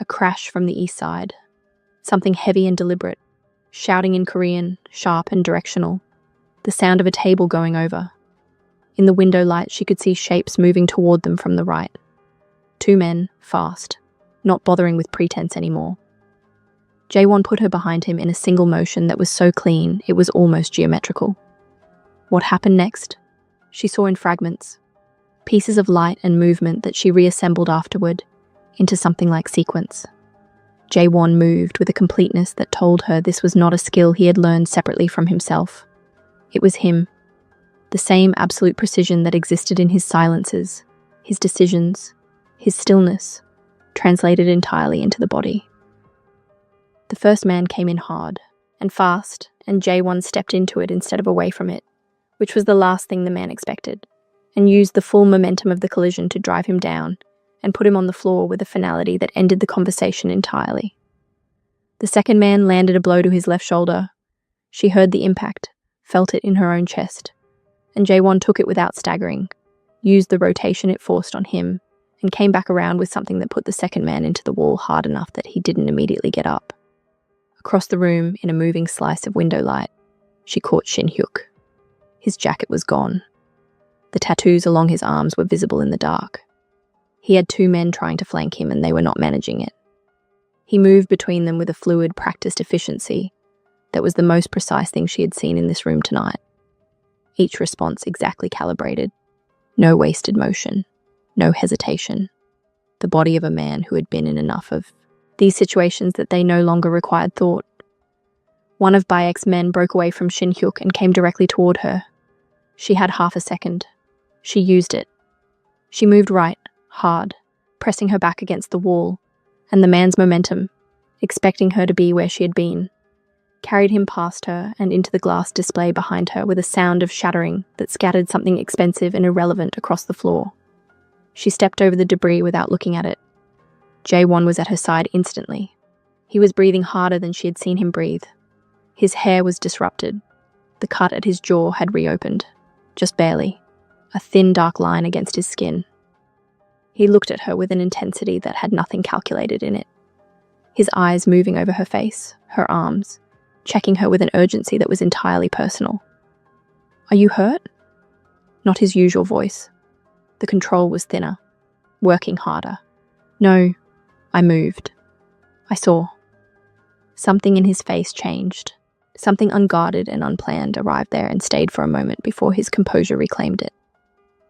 Speaker 3: A crash from the east side. Something heavy and deliberate, shouting in Korean, sharp and directional. The sound of a table going over. In the window light, she could see shapes moving toward them from the right. 2 men, fast, not bothering with pretense anymore. Jae-won put her behind him in a single motion that was so clean it was almost geometrical. What happened next? She saw in fragments. pieces of light and movement that she reassembled afterward into something like sequence. Jaewon moved with a completeness that told her this was not a skill he had learned separately from himself. It was him, the same absolute precision that existed in his silences, his decisions, his stillness, translated entirely into the body. The first man came in hard and fast, and Jaewon stepped into it instead of away from it, which was the last thing the man expected, and used the full momentum of the collision to drive him down and put him on the floor with a finality that ended the conversation entirely. The second man landed a blow to his left shoulder. She heard the impact, felt it in her own chest, and Jaewon took it without staggering, used the rotation it forced on him, and came back around with something that put the second man into the wall hard enough that he didn't immediately get up. Across the room, in a moving slice of window light, she caught Shin Hyuk. His jacket was gone. The tattoos along his arms were visible in the dark. He had two men trying to flank him, and they were not managing it. He moved between them with a fluid, practiced efficiency that was the most precise thing she had seen in this room tonight. Each response exactly calibrated. No wasted motion. No hesitation. The body of a man who had been in enough of these situations that they no longer required thought. One of Bayek's men broke away from Shin Hyuk and came directly toward her. She had half a second. She used it. She moved right, hard, pressing her back against the wall, and the man's momentum, expecting her to be where she had been, carried him past her and into the glass display behind her with a sound of shattering that scattered something expensive and irrelevant across the floor. She stepped over the debris without looking at it. Jaewon was at her side instantly. He was breathing harder than she had seen him breathe. His hair was disrupted. The cut at his jaw had reopened, just barely, a thin dark line against his skin. He looked at her with an intensity that had nothing calculated in it. His eyes moving over her face, her arms, checking her with an urgency that was entirely personal. "Are you hurt?" Not his usual voice. The control was thinner, working harder. "No, I moved. I saw." Something in his face changed. Something unguarded and unplanned arrived there and stayed for a moment before his composure reclaimed it.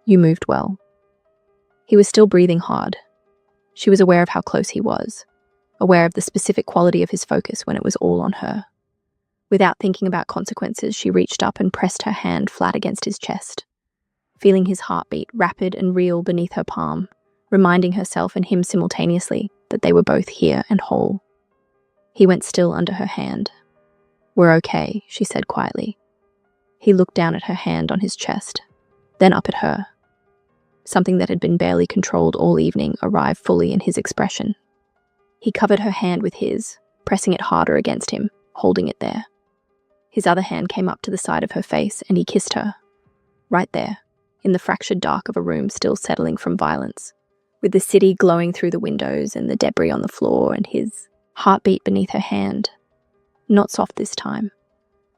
Speaker 3: "You moved well." He was still breathing hard. She was aware of how close he was, aware of the specific quality of his focus when it was all on her. Without thinking about consequences, she reached up and pressed her hand flat against his chest, feeling his heartbeat rapid and real beneath her palm, reminding herself and him simultaneously that they were both here and whole. He went still under her hand. "We're okay," she said quietly. He looked down at her hand on his chest, then up at her. Something that had been barely controlled all evening arrived fully in his expression. He covered her hand with his, pressing it harder against him, holding it there. His other hand came up to the side of her face and he kissed her. Right there, in the fractured dark of a room still settling from violence, with the city glowing through the windows and the debris on the floor and his heartbeat beneath her hand. Not soft this time.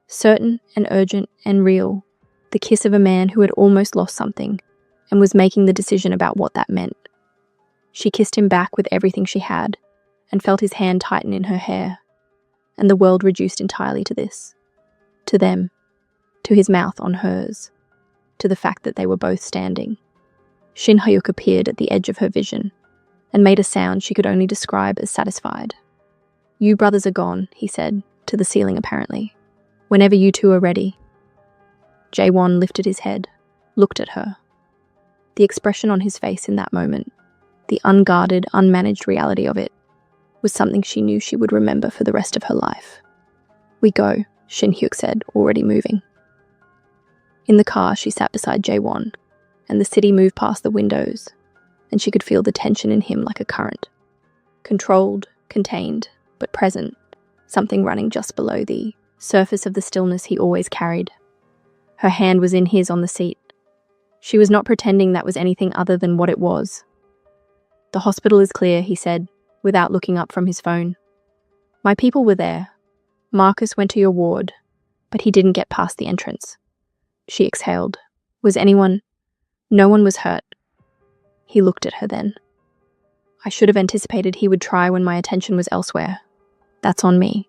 Speaker 3: Certain and urgent and real, the kiss of a man who had almost lost something and was making the decision about what that meant. She kissed him back with everything she had and felt his hand tighten in her hair, and the world reduced entirely to this. To them, to his mouth on hers, to the fact that they were both standing. Shin Hyuk appeared at the edge of her vision and made a sound she could only describe as satisfied. "You brothers are gone," he said, to the ceiling apparently. "Whenever you two are ready." Jaewon lifted his head, looked at her. The expression on his face in that moment, the unguarded, unmanaged reality of it, was something she knew she would remember for the rest of her life. "We go," Shin Hyuk said, already moving. In the car, she sat beside Jaewon, and the city moved past the windows, and she could feel the tension in him like a current. Controlled, contained, but present, something running just below the surface of the stillness he always carried. Her hand was in his on the seat. She was not pretending that was anything other than what it was. "The hospital is clear," he said, without looking up from his phone. "My people were there. Marcus went to your ward, but he didn't get past the entrance." She exhaled. "Was anyone—" "No one was hurt." He looked at her then. "I should have anticipated he would try when my attention was elsewhere. That's on me."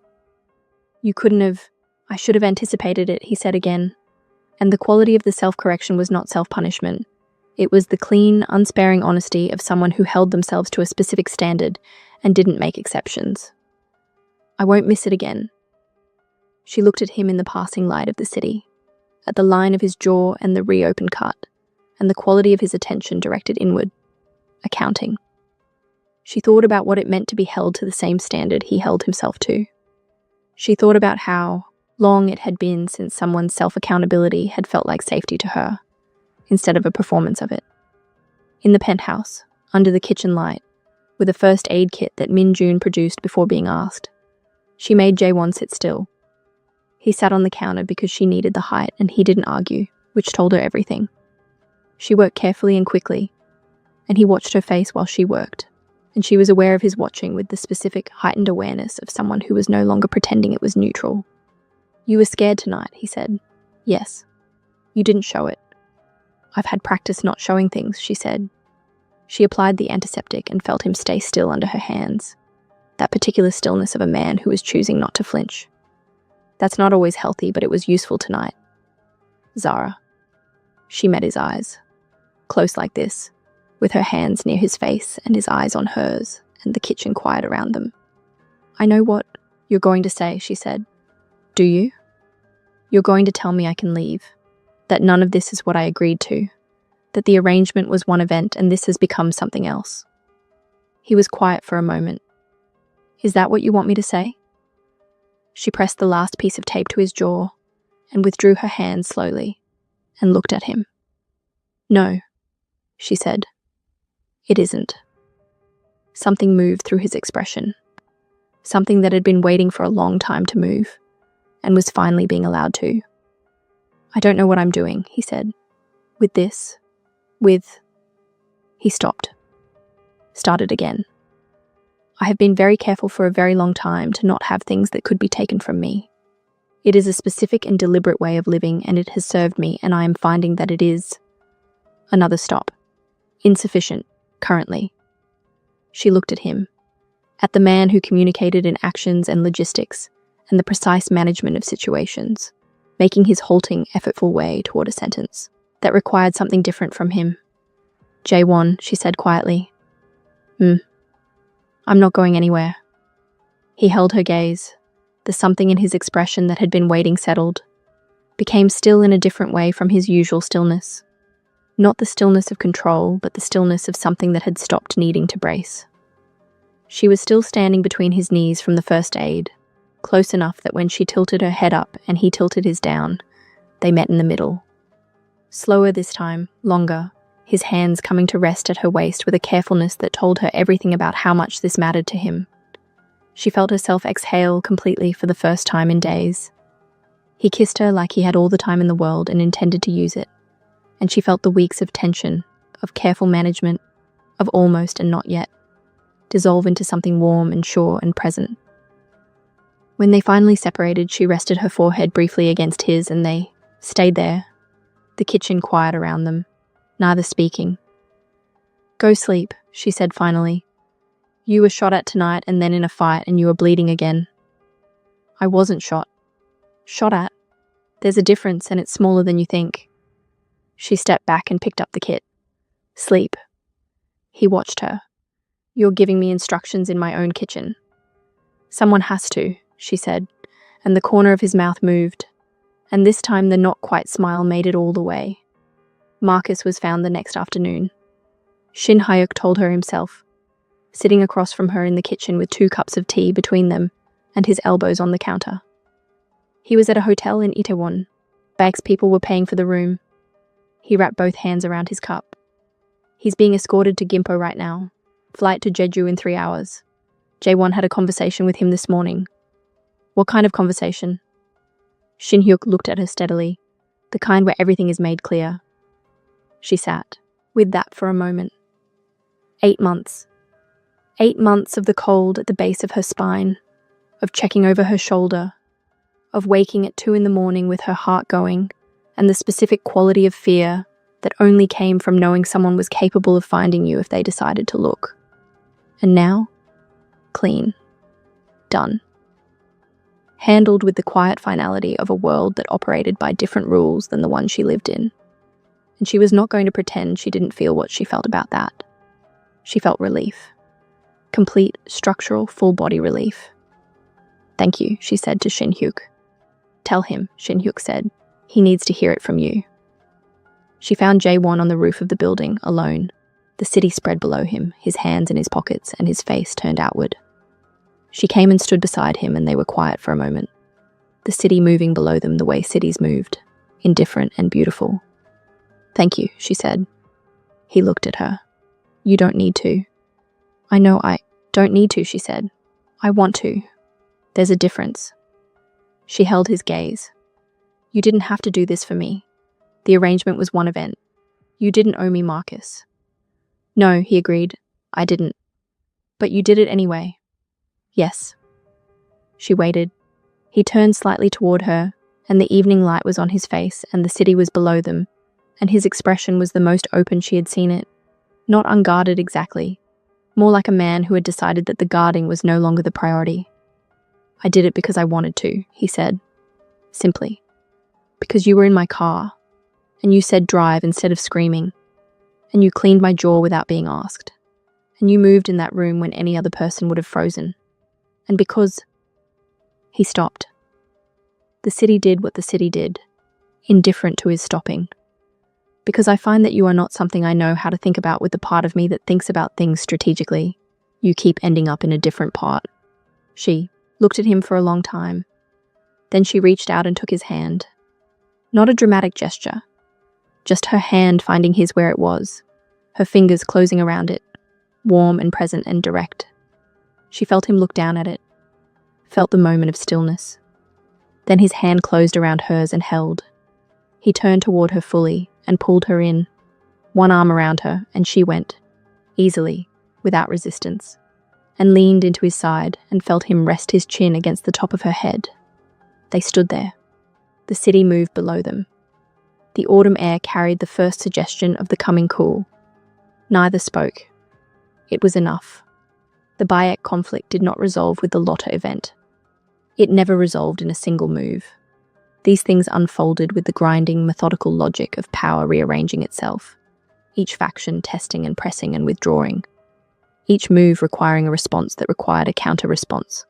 Speaker 3: "You couldn't have—" "I should have anticipated it," he said again. And the quality of the self-correction was not self-punishment. It was the clean, unsparing honesty of someone who held themselves to a specific standard and didn't make exceptions. I won't miss it again. She looked at him in the passing light of the city, at the line of his jaw and the reopened cut, and the quality of his attention directed inward, accounting. She thought about what it meant to be held to the same standard he held himself to. She thought about how long it had been since someone's self-accountability had felt like safety to her, instead of a performance of it. In the penthouse, under the kitchen light, with a first aid kit that Min Jun produced before being asked, she made Jae-won sit still. He sat on the counter because she needed the height and he didn't argue, which told her everything. She worked carefully and quickly, and he watched her face while she worked, and she was aware of his watching with the specific, heightened awareness of someone who was no longer pretending it was neutral. "You were scared tonight," he said. "Yes. You didn't show it." "I've had practice not showing things," she said. She applied the antiseptic and felt him stay still under her hands. That particular stillness of a man who was choosing not to flinch. "That's not always healthy, but it was useful tonight." "Zara." She met his eyes. Close like this, with her hands near his face and his eyes on hers, and the kitchen quiet around them. "I know what you're going to say," she said. "Do you? You're going to tell me I can leave, that none of this is what I agreed to, that the arrangement was one event and this has become something else." He was quiet for a moment. "Is that what you want me to say?" She pressed the last piece of tape to his jaw and withdrew her hand slowly and looked at him. "No," she said. "It isn't." Something moved through his expression. Something that had been waiting for a long time to move, and was finally being allowed to. "I don't know what I'm doing," he said. "With this. He stopped. Started again. "I have been very careful for a very long time to not have things that could be taken from me. It is a specific and deliberate way of living, and it has served me, and I am finding that it is..." Another stop. "Insufficient, currently." She looked at him, at the man who communicated in actions and logistics, and the precise management of situations, making his halting, effortful way toward a sentence that required something different from him. "Jae-won," she said quietly. "I'm not going anywhere." He held her gaze. The something in his expression that had been waiting settled, became still in a different way from his usual stillness. Not the stillness of control, but the stillness of something that had stopped needing to brace. She was still standing between his knees from the first aid, close enough that when she tilted her head up and he tilted his down, they met in the middle. Slower this time, longer, his hands coming to rest at her waist with a carefulness that told her everything about how much this mattered to him. She felt herself exhale completely for the first time in days. He kissed her like he had all the time in the world and intended to use it, and she felt the weeks of tension, of careful management, of almost and not yet, dissolve into something warm and sure and present. When they finally separated, she rested her forehead briefly against his and they stayed there, the kitchen quiet around them, neither speaking. "Go sleep," she said finally. "You were shot at tonight and then in a fight and you were bleeding again." "I wasn't shot." "Shot at? There's a difference and it's smaller than you think." She stepped back and picked up the kit. "Sleep." He watched her. "You're giving me instructions in my own kitchen." "Someone has to," she said, and the corner of his mouth moved, and this time the not-quite smile made it all the way. Marcus was found the next afternoon. Shin Hyuk told her himself, sitting across from her in the kitchen with 2 cups of tea between them and his elbows on the counter. He was at a hotel in Itaewon. Bank's people were paying for the room. He wrapped both hands around his cup. "He's being escorted to Gimpo right now. Flight to Jeju in 3 hours. Jae-won had a conversation with him this morning." "What kind of conversation?" Shin Hyuk looked at her steadily, the kind where everything is made clear. She sat with that for a moment. 8 months. 8 months of the cold at the base of her spine, of checking over her shoulder, of waking at 2 a.m. with her heart going, and the specific quality of fear that only came from knowing someone was capable of finding you if they decided to look. And now, clean. Done. Handled with the quiet finality of a world that operated by different rules than the one she lived in. and she was not going to pretend she didn't feel what she felt about that. She felt relief. Complete, structural, full-body relief. "Thank you," she said to Shin-hyuk. "Tell him," Shin-hyuk said. "He needs to hear it from you." She found Jae-won on the roof of the building, alone. The city spread below him, his hands in his pockets and his face turned outward. She came and stood beside him, and they were quiet for a moment. The city moving below them the way cities moved, indifferent and beautiful. "Thank you," she said. He looked at her. "You don't need to." "I know I don't need to," she said. "I want to. There's a difference." She held his gaze. "You didn't have to do this for me. The arrangement was one event. You didn't owe me Marcus." "No," he agreed. "I didn't. But you did it anyway." "Yes." She waited. He turned slightly toward her, and the evening light was on his face, and the city was below them, and his expression was the most open she had seen it. Not unguarded exactly, more like a man who had decided that the guarding was no longer the priority. "I did it because I wanted to," he said. Simply. "Because you were in my car, and you said drive instead of screaming, and you cleaned my jaw without being asked, and you moved in that room when any other person would have frozen. And because—" He stopped. The city did what the city did, indifferent to his stopping. "Because I find that you are not something I know how to think about with the part of me that thinks about things strategically. You keep ending up in a different part." She looked at him for a long time. Then she reached out and took his hand. Not a dramatic gesture, just her hand finding his where it was, her fingers closing around it, warm and present and direct. She felt him look down at it, felt the moment of stillness. Then his hand closed around hers and held. He turned toward her fully and pulled her in, one arm around her, and she went, easily, without resistance, and leaned into his side and felt him rest his chin against the top of her head. They stood there. The city moved below them. The autumn air carried the first suggestion of the coming cool. Neither spoke. It was enough. The Bayek conflict did not resolve with the Lotta event. It never resolved in a single move. These things unfolded with the grinding, methodical logic of power rearranging itself, each faction testing and pressing and withdrawing, each move requiring a response that required a counter-response.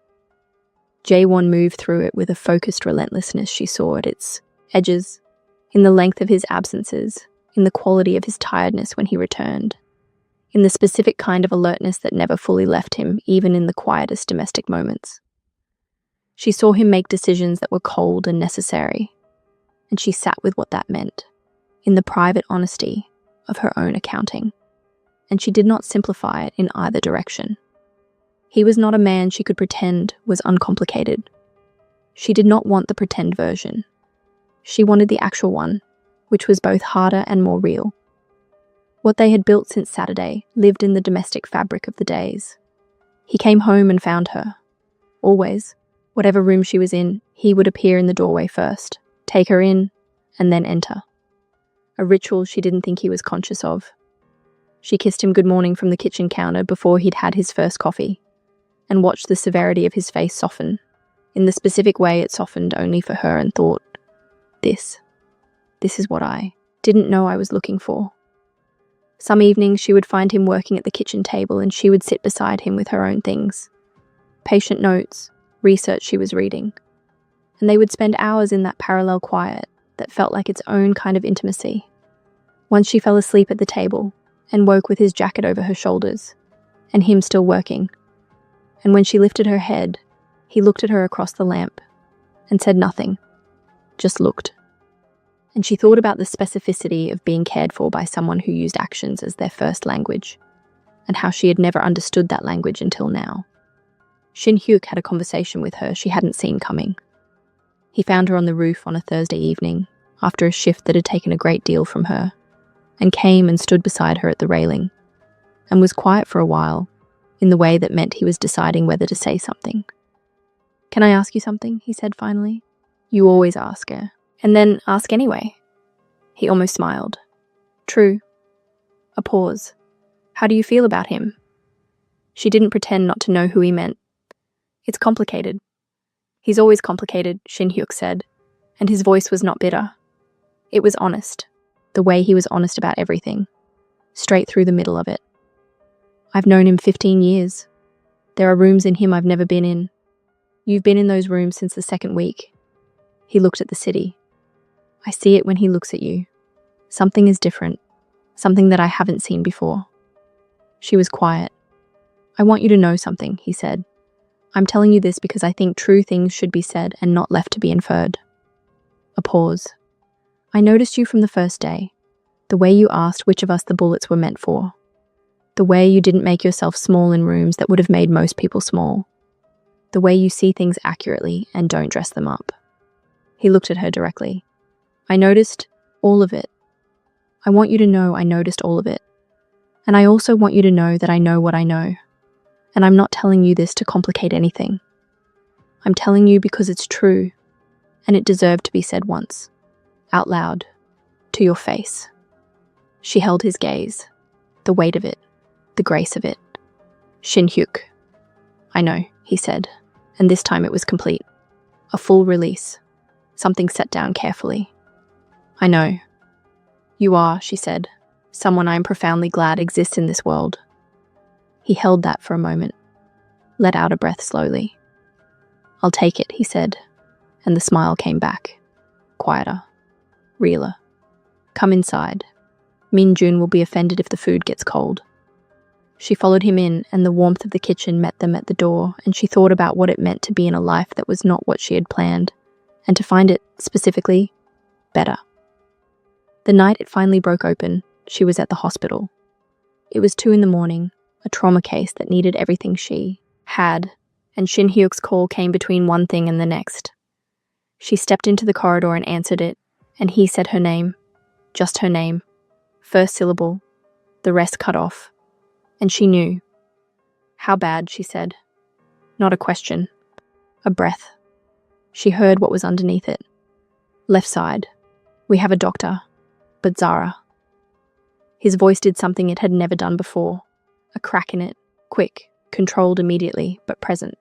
Speaker 3: Jae-won moved through it with a focused relentlessness she saw at its edges, in the length of his absences, in the quality of his tiredness when he returned, in the specific kind of alertness that never fully left him, even in the quietest domestic moments. She saw him make decisions that were cold and necessary, and she sat with what that meant, in the private honesty of her own accounting, and she did not simplify it in either direction. He was not a man she could pretend was uncomplicated. She did not want the pretend version. She wanted the actual one, which was both harder and more real. What they had built since Saturday lived in the domestic fabric of the days. He came home and found her. Always, whatever room she was in, he would appear in the doorway first, take her in, and then enter. A ritual she didn't think he was conscious of. She kissed him good morning from the kitchen counter before he'd had his first coffee, and watched the severity of his face soften, in the specific way it softened only for her, and thought, This is what I didn't know I was looking for. Some evenings she would find him working at the kitchen table and she would sit beside him with her own things. Patient notes, research she was reading. And they would spend hours in that parallel quiet that felt like its own kind of intimacy. Once she fell asleep at the table and woke with his jacket over her shoulders, and him still working. And when she lifted her head, he looked at her across the lamp and said nothing, just looked. And she thought about the specificity of being cared for by someone who used actions as their first language, and how she had never understood that language until now. Shin-hyuk had a conversation with her she hadn't seen coming. He found her on the roof on a Thursday evening, after a shift that had taken a great deal from her, and came and stood beside her at the railing, and was quiet for a while, in the way that meant he was deciding whether to say something. "Can I ask you something?" he said finally. "You always ask her. And then ask anyway." He almost smiled. "True." A pause. "How do you feel about him?" She didn't pretend not to know who he meant. "It's complicated." "He's always complicated," Shin-hyuk said, and his voice was not bitter. It was honest. The way he was honest about everything. Straight through the middle of it. I've known him 15 years. There are rooms in him I've never been in. You've been in those rooms since the second week. He looked at the city. I see it when he looks at you. Something is different. Something that I haven't seen before. She was quiet. I want you to know something, he said. I'm telling you this because I think true things should be said and not left to be inferred. A pause. I noticed you from the first day. The way you asked which of us the bullets were meant for. The way you didn't make yourself small in rooms that would have made most people small. The way you see things accurately and don't dress them up. He looked at her directly. I noticed all of it. I want you to know I noticed all of it. And I also want you to know that I know what I know. And I'm not telling you this to complicate anything. I'm telling you because it's true, and it deserved to be said once. Out loud. To your face. She held his gaze. The weight of it. The grace of it. Shin-hyuk. I know, he said, and this time it was complete. A full release. Something set down carefully. I know. You are, she said, someone I am profoundly glad exists in this world. He held that for a moment, let out a breath slowly. I'll take it, he said, and the smile came back. Quieter. Realer. Come inside. Min Jun will be offended if the food gets cold. She followed him in, and the warmth of the kitchen met them at the door, and she thought about what it meant to be in a life that was not what she had planned, and to find it, specifically, better. The night it finally broke open, she was at the hospital. It was 2 a.m, a trauma case that needed everything she had, and Shin-hyuk's call came between one thing and the next. She stepped into the corridor and answered it, and he said her name. Just her name. First syllable. The rest cut off. And she knew. How bad, she said. Not a question. A breath. She heard what was underneath it. Left side. We have a doctor. But Zara. His voice did something it had never done before. A crack in it. Quick. Controlled immediately, but present.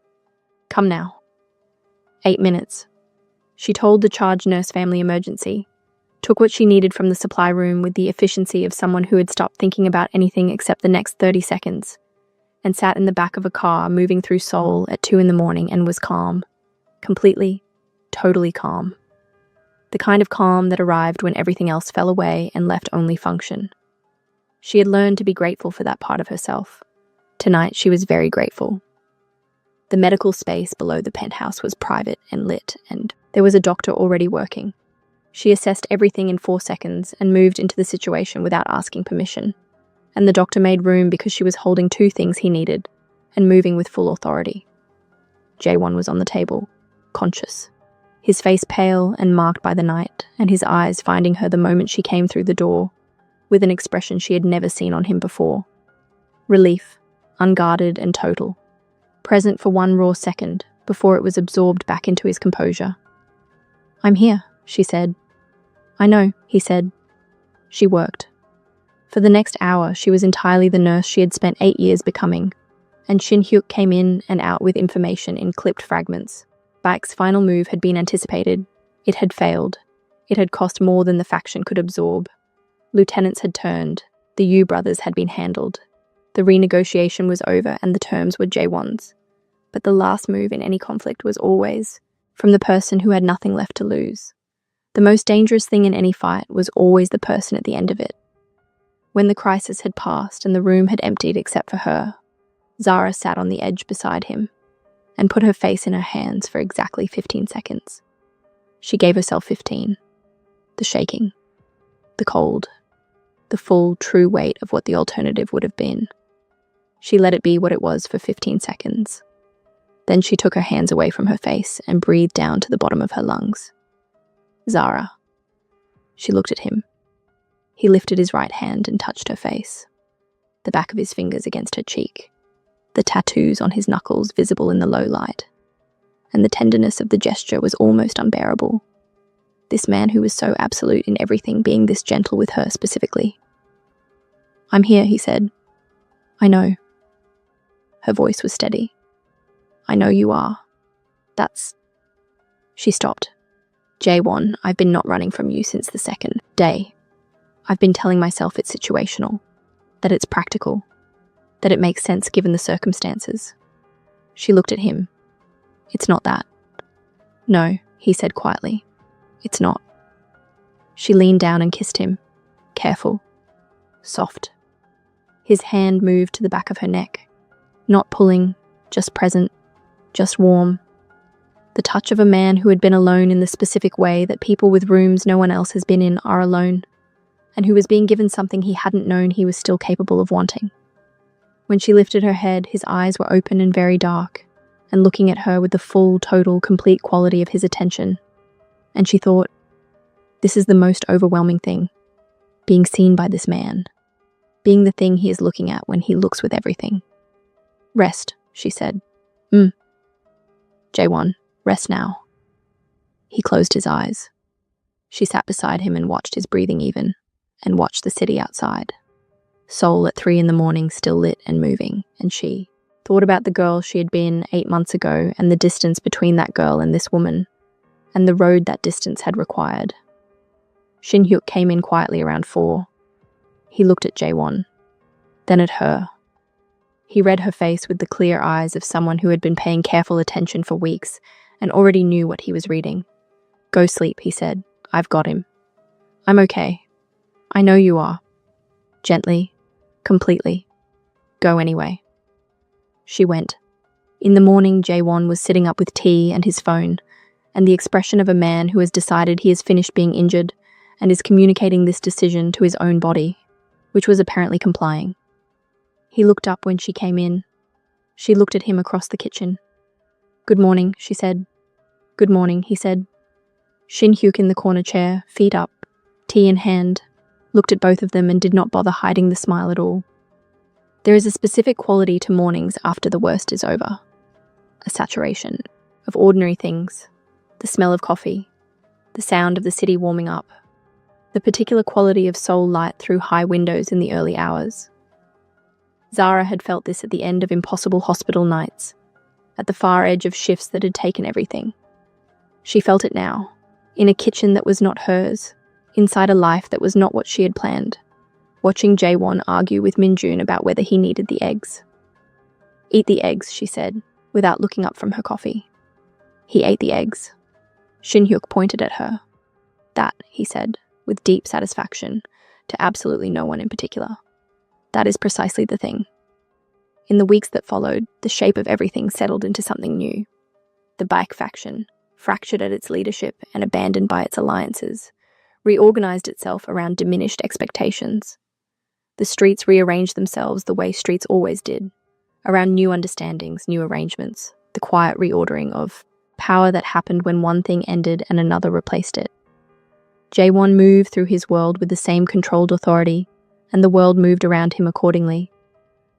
Speaker 3: Come now. 8 minutes. She told the charge nurse family emergency. Took what she needed from the supply room with the efficiency of someone who had stopped thinking about anything except the next 30 seconds, and sat in the back of a car moving through Seoul at 2 a.m. and was calm. Completely, totally calm. The kind of calm that arrived when everything else fell away and left only function. She had learned to be grateful for that part of herself. Tonight she was very grateful. The medical space below the penthouse was private and lit, and there was a doctor already working. She assessed everything in 4 seconds and moved into the situation without asking permission. And the doctor made room because she was holding 2 things he needed and moving with full authority. Jae-won was on the table, conscious, his face pale and marked by the night, and his eyes finding her the moment she came through the door, with an expression she had never seen on him before. Relief, unguarded and total, present for 1 raw second before it was absorbed back into his composure. I'm here, she said. I know, he said. She worked. For the next hour, she was entirely the nurse she had spent 8 years becoming, and Shin-hyuk came in and out with information in clipped fragments. Baek's final move had been anticipated. It had failed. It had cost more than the faction could absorb. Lieutenants had turned. The Yu brothers had been handled. The renegotiation was over and the terms were Jae-won's. But the last move in any conflict was always from the person who had nothing left to lose. The most dangerous thing in any fight was always the person at the end of it. When the crisis had passed and the room had emptied except for her, Zara sat on the edge beside him and put her face in her hands for exactly 15 seconds. She gave herself 15. The shaking. The cold. The full, true weight of what the alternative would have been. She let it be what it was for 15 seconds. Then she took her hands away from her face and breathed down to the bottom of her lungs. Zara. She looked at him. He lifted his right hand and touched her face, the back of his fingers against her cheek, the tattoos on his knuckles visible in the low light, and the tenderness of the gesture was almost unbearable. This man who was so absolute in everything being this gentle with her specifically. I'm here, he said. I know. Her voice was steady. I know you are. That's... She stopped. Jae-won, I've been not running from you since the second day. I've been telling myself it's situational, that it's practical, that it makes sense given the circumstances. She looked at him. It's not that. No, he said quietly. It's not. She leaned down and kissed him. Careful. Soft. His hand moved to the back of her neck. Not pulling, just present, just warm. The touch of a man who had been alone in the specific way that people with rooms no one else has been in are alone, and who was being given something he hadn't known he was still capable of wanting. When she lifted her head, his eyes were open and very dark, and looking at her with the full, total, complete quality of his attention. And she thought, this is the most overwhelming thing. Being seen by this man. Being the thing he is looking at when he looks with everything. Rest, she said. J1, rest now. He closed his eyes. She sat beside him and watched his breathing even, and watched the city outside. Seoul at 3 a.m, still lit and moving, and she thought about the girl she had been 8 months ago and the distance between that girl and this woman, and the road that distance had required. Shin-hyuk came in quietly around 4. He looked at Jae-won, then at her. He read her face with the clear eyes of someone who had been paying careful attention for weeks and already knew what he was reading. Go sleep, he said. I've got him. I'm okay. I know you are. Gently, completely. Go anyway. She went. In the morning, Jae-won was sitting up with tea and his phone, and the expression of a man who has decided he has finished being injured and is communicating this decision to his own body, which was apparently complying. He looked up when she came in. She looked at him across the kitchen. Good morning, she said. Good morning, he said. Shin-hyuk in the corner chair, feet up, tea in hand, looked at both of them and did not bother hiding the smile at all. There is a specific quality to mornings after the worst is over. A saturation of ordinary things, the smell of coffee, the sound of the city warming up, the particular quality of Seoul light through high windows in the early hours. Zara had felt this at the end of impossible hospital nights, at the far edge of shifts that had taken everything. She felt it now, in a kitchen that was not hers, inside a life that was not what she had planned, watching Jae-won argue with Min-jun about whether he needed the eggs. Eat the eggs, she said, without looking up from her coffee. He ate the eggs. Shin-hyuk pointed at her. That, he said, with deep satisfaction, to absolutely no one in particular. That is precisely the thing. In the weeks that followed, the shape of everything settled into something new. The Baek faction, fractured at its leadership and abandoned by its alliances, reorganized itself around diminished expectations. The streets rearranged themselves the way streets always did, around new understandings, new arrangements, the quiet reordering of power that happened when one thing ended and another replaced it. Jae-won moved through his world with the same controlled authority, and the world moved around him accordingly.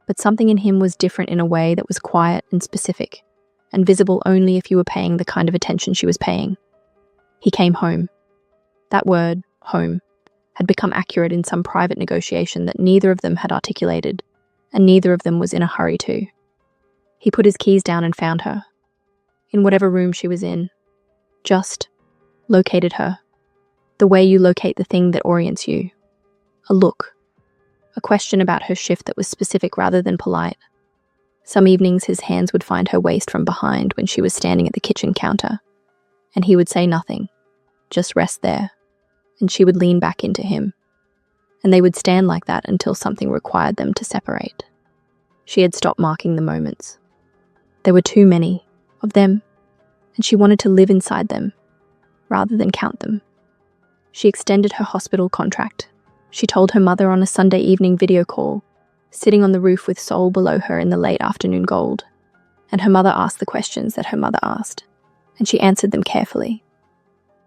Speaker 3: But something in him was different in a way that was quiet and specific, and visible only if you were paying the kind of attention she was paying. He came home. That word, home, had become accurate in some private negotiation that neither of them had articulated, and neither of them was in a hurry to. He put his keys down and found her. In whatever room she was in. Just located her. The way you locate the thing that orients you. A look. A question about her shift that was specific rather than polite. Some evenings his hands would find her waist from behind when she was standing at the kitchen counter, and he would say nothing, just rest there, and she would lean back into him, and they would stand like that until something required them to separate. She had stopped marking the moments. There were too many of them, and she wanted to live inside them, rather than count them. She extended her hospital contract. She told her mother on a Sunday evening video call, sitting on the roof with Seoul below her in the late afternoon gold, and her mother asked the questions that her mother asked, and she answered them carefully.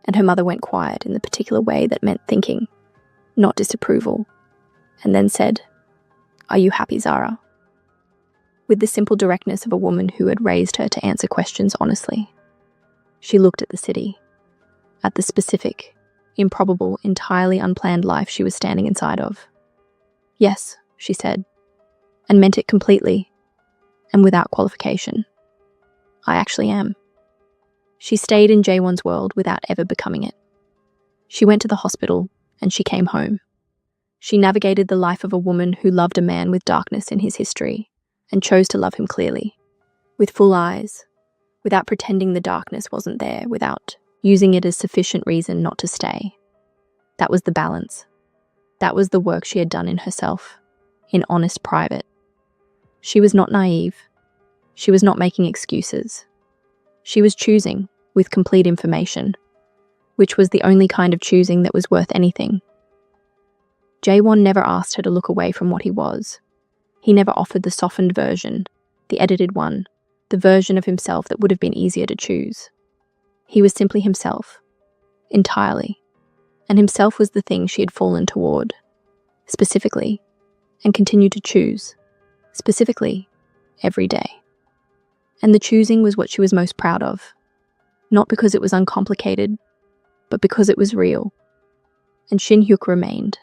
Speaker 3: And her mother went quiet in the particular way that meant thinking, not disapproval, and then said, "Are you happy, Zara?" With the simple directness of a woman who had raised her to answer questions honestly. She looked at the city, at the specific, improbable, entirely unplanned life she was standing inside of. Yes, she said, and meant it completely, and without qualification. I actually am. She stayed in Jae-won's world without ever becoming it. She went to the hospital, and she came home. She navigated the life of a woman who loved a man with darkness in his history and chose to love him clearly, with full eyes, without pretending the darkness wasn't there, without using it as sufficient reason not to stay. That was the balance. That was the work she had done in herself, in honest private. She was not naive. She was not making excuses. She was choosing, with complete information, which was the only kind of choosing that was worth anything. Jaewon never asked her to look away from what he was. He never offered the softened version, the edited one, the version of himself that would have been easier to choose. He was simply himself, entirely, and himself was the thing she had fallen toward, specifically, and continued to choose, specifically, every day. And the choosing was what she was most proud of, not because it was uncomplicated, but because it was real. And Shin Hyuk remained,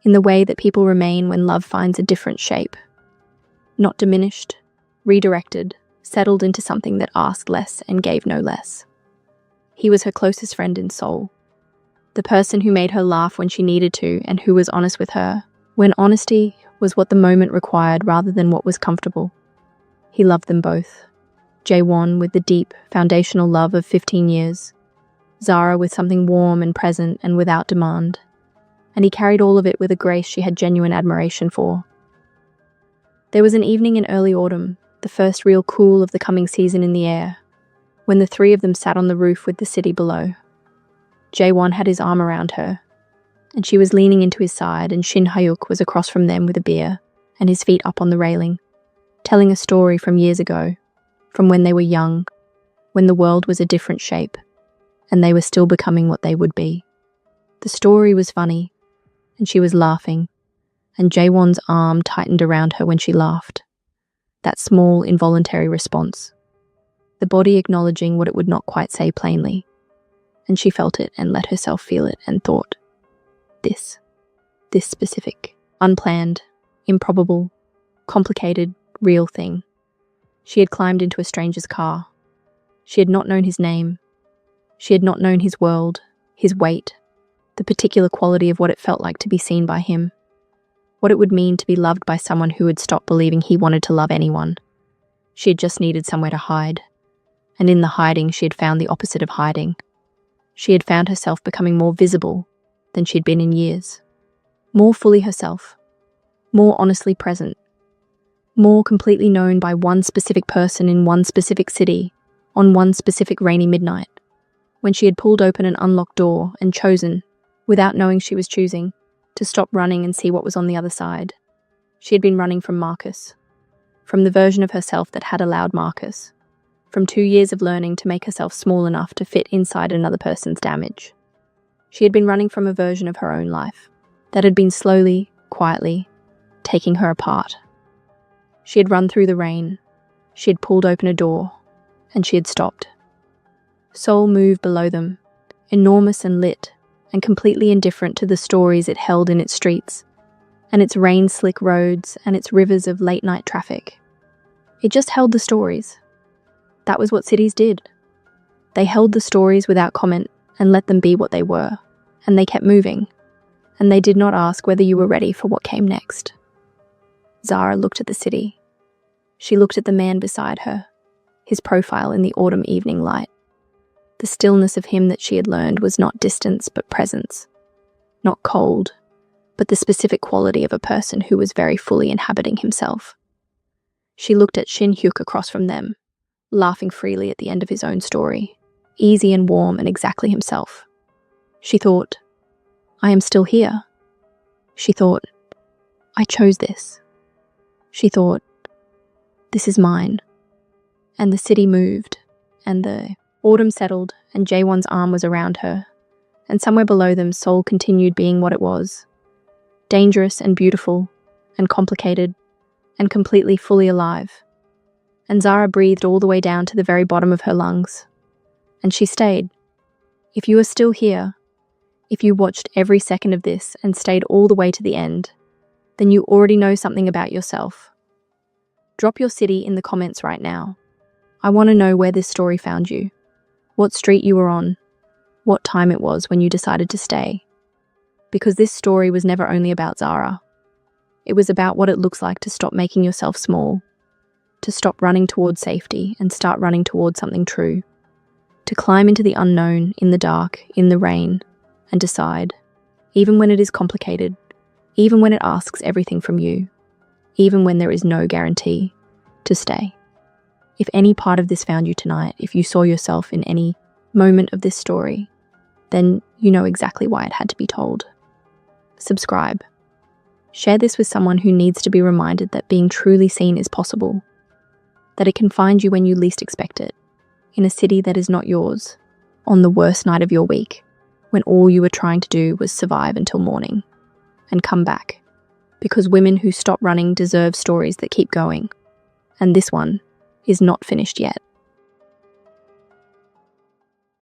Speaker 3: in the way that people remain when love finds a different shape, not diminished, redirected, settled into something that asked less and gave no less. He was her closest friend in Seoul, the person who made her laugh when she needed to and who was honest with her, when honesty was what the moment required rather than what was comfortable. He loved them both. Jaewon with the deep, foundational love of 15 years. Zara with something warm and present and without demand. And he carried all of it with a grace she had genuine admiration for. There was an evening in early autumn, the first real cool of the coming season in the air, when the three of them sat on the roof with the city below. Jaewon had his arm around her, and she was leaning into his side, and Shin Hyuk was across from them with a beer and his feet up on the railing, telling a story from years ago, from when they were young, when the world was a different shape, and they were still becoming what they would be. The story was funny, and she was laughing, and Jaewon's arm tightened around her when she laughed. That small, involuntary response. The body acknowledging what it would not quite say plainly. And she felt it and let herself feel it and thought, this specific, unplanned, improbable, complicated, real thing. She had climbed into a stranger's car. She had not known his name. She had not known his world, his weight, the particular quality of what it felt like to be seen by him, what it would mean to be loved by someone who had stopped believing he wanted to love anyone. She had just needed somewhere to hide, and in the hiding she had found the opposite of hiding. She had found herself becoming more visible than she'd been in years, more fully herself, more honestly present, more completely known by one specific person in one specific city, on one specific rainy midnight, when she had pulled open an unlocked door and chosen, without knowing she was choosing, to stop running and see what was on the other side. She had been running from Marcus, from the version of herself that had allowed Marcus, from 2 years of learning to make herself small enough to fit inside another person's damage. She had been running from a version of her own life that had been slowly, quietly, taking her apart. She had run through the rain, she had pulled open a door, and she had stopped. Seoul moved below them, enormous and lit, and completely indifferent to the stories it held in its streets, and its rain-slick roads, and its rivers of late-night traffic. It just held the stories. That was what cities did. They held the stories without comment and let them be what they were, and they kept moving, and they did not ask whether you were ready for what came next. Zara looked at the city. She looked at the man beside her, his profile in the autumn evening light. The stillness of him that she had learned was not distance but presence, not cold, but the specific quality of a person who was very fully inhabiting himself. She looked at Shin Hyuk across from them, laughing freely at the end of his own story, easy and warm and exactly himself. She thought, I am still here. She thought, I chose this. She thought, this is mine. And the city moved, and the autumn settled, and Jaewon's arm was around her, and somewhere below them Seoul continued being what it was, dangerous and beautiful, and complicated, and completely fully alive. And Zara breathed all the way down to the very bottom of her lungs. And she stayed. If you are still here, if you watched every second of this and stayed all the way to the end, then you already know something about yourself. Drop your city in the comments right now. I want to know where this story found you, what street you were on, what time it was when you decided to stay. Because this story was never only about Zara. It was about what it looks like to stop making yourself small, to stop running towards safety and start running towards something true, to climb into the unknown, in the dark, in the rain, and decide, even when it is complicated, even when it asks everything from you, even when there is no guarantee, to stay. If any part of this found you tonight, if you saw yourself in any moment of this story, then you know exactly why it had to be told. Subscribe. Share this with someone who needs to be reminded that being truly seen is possible, that it can find you when you least expect it, in a city that is not yours, on the worst night of your week, when all you were trying to do was survive until morning, and come back, because women who stop running deserve stories that keep going, and this one is not finished yet.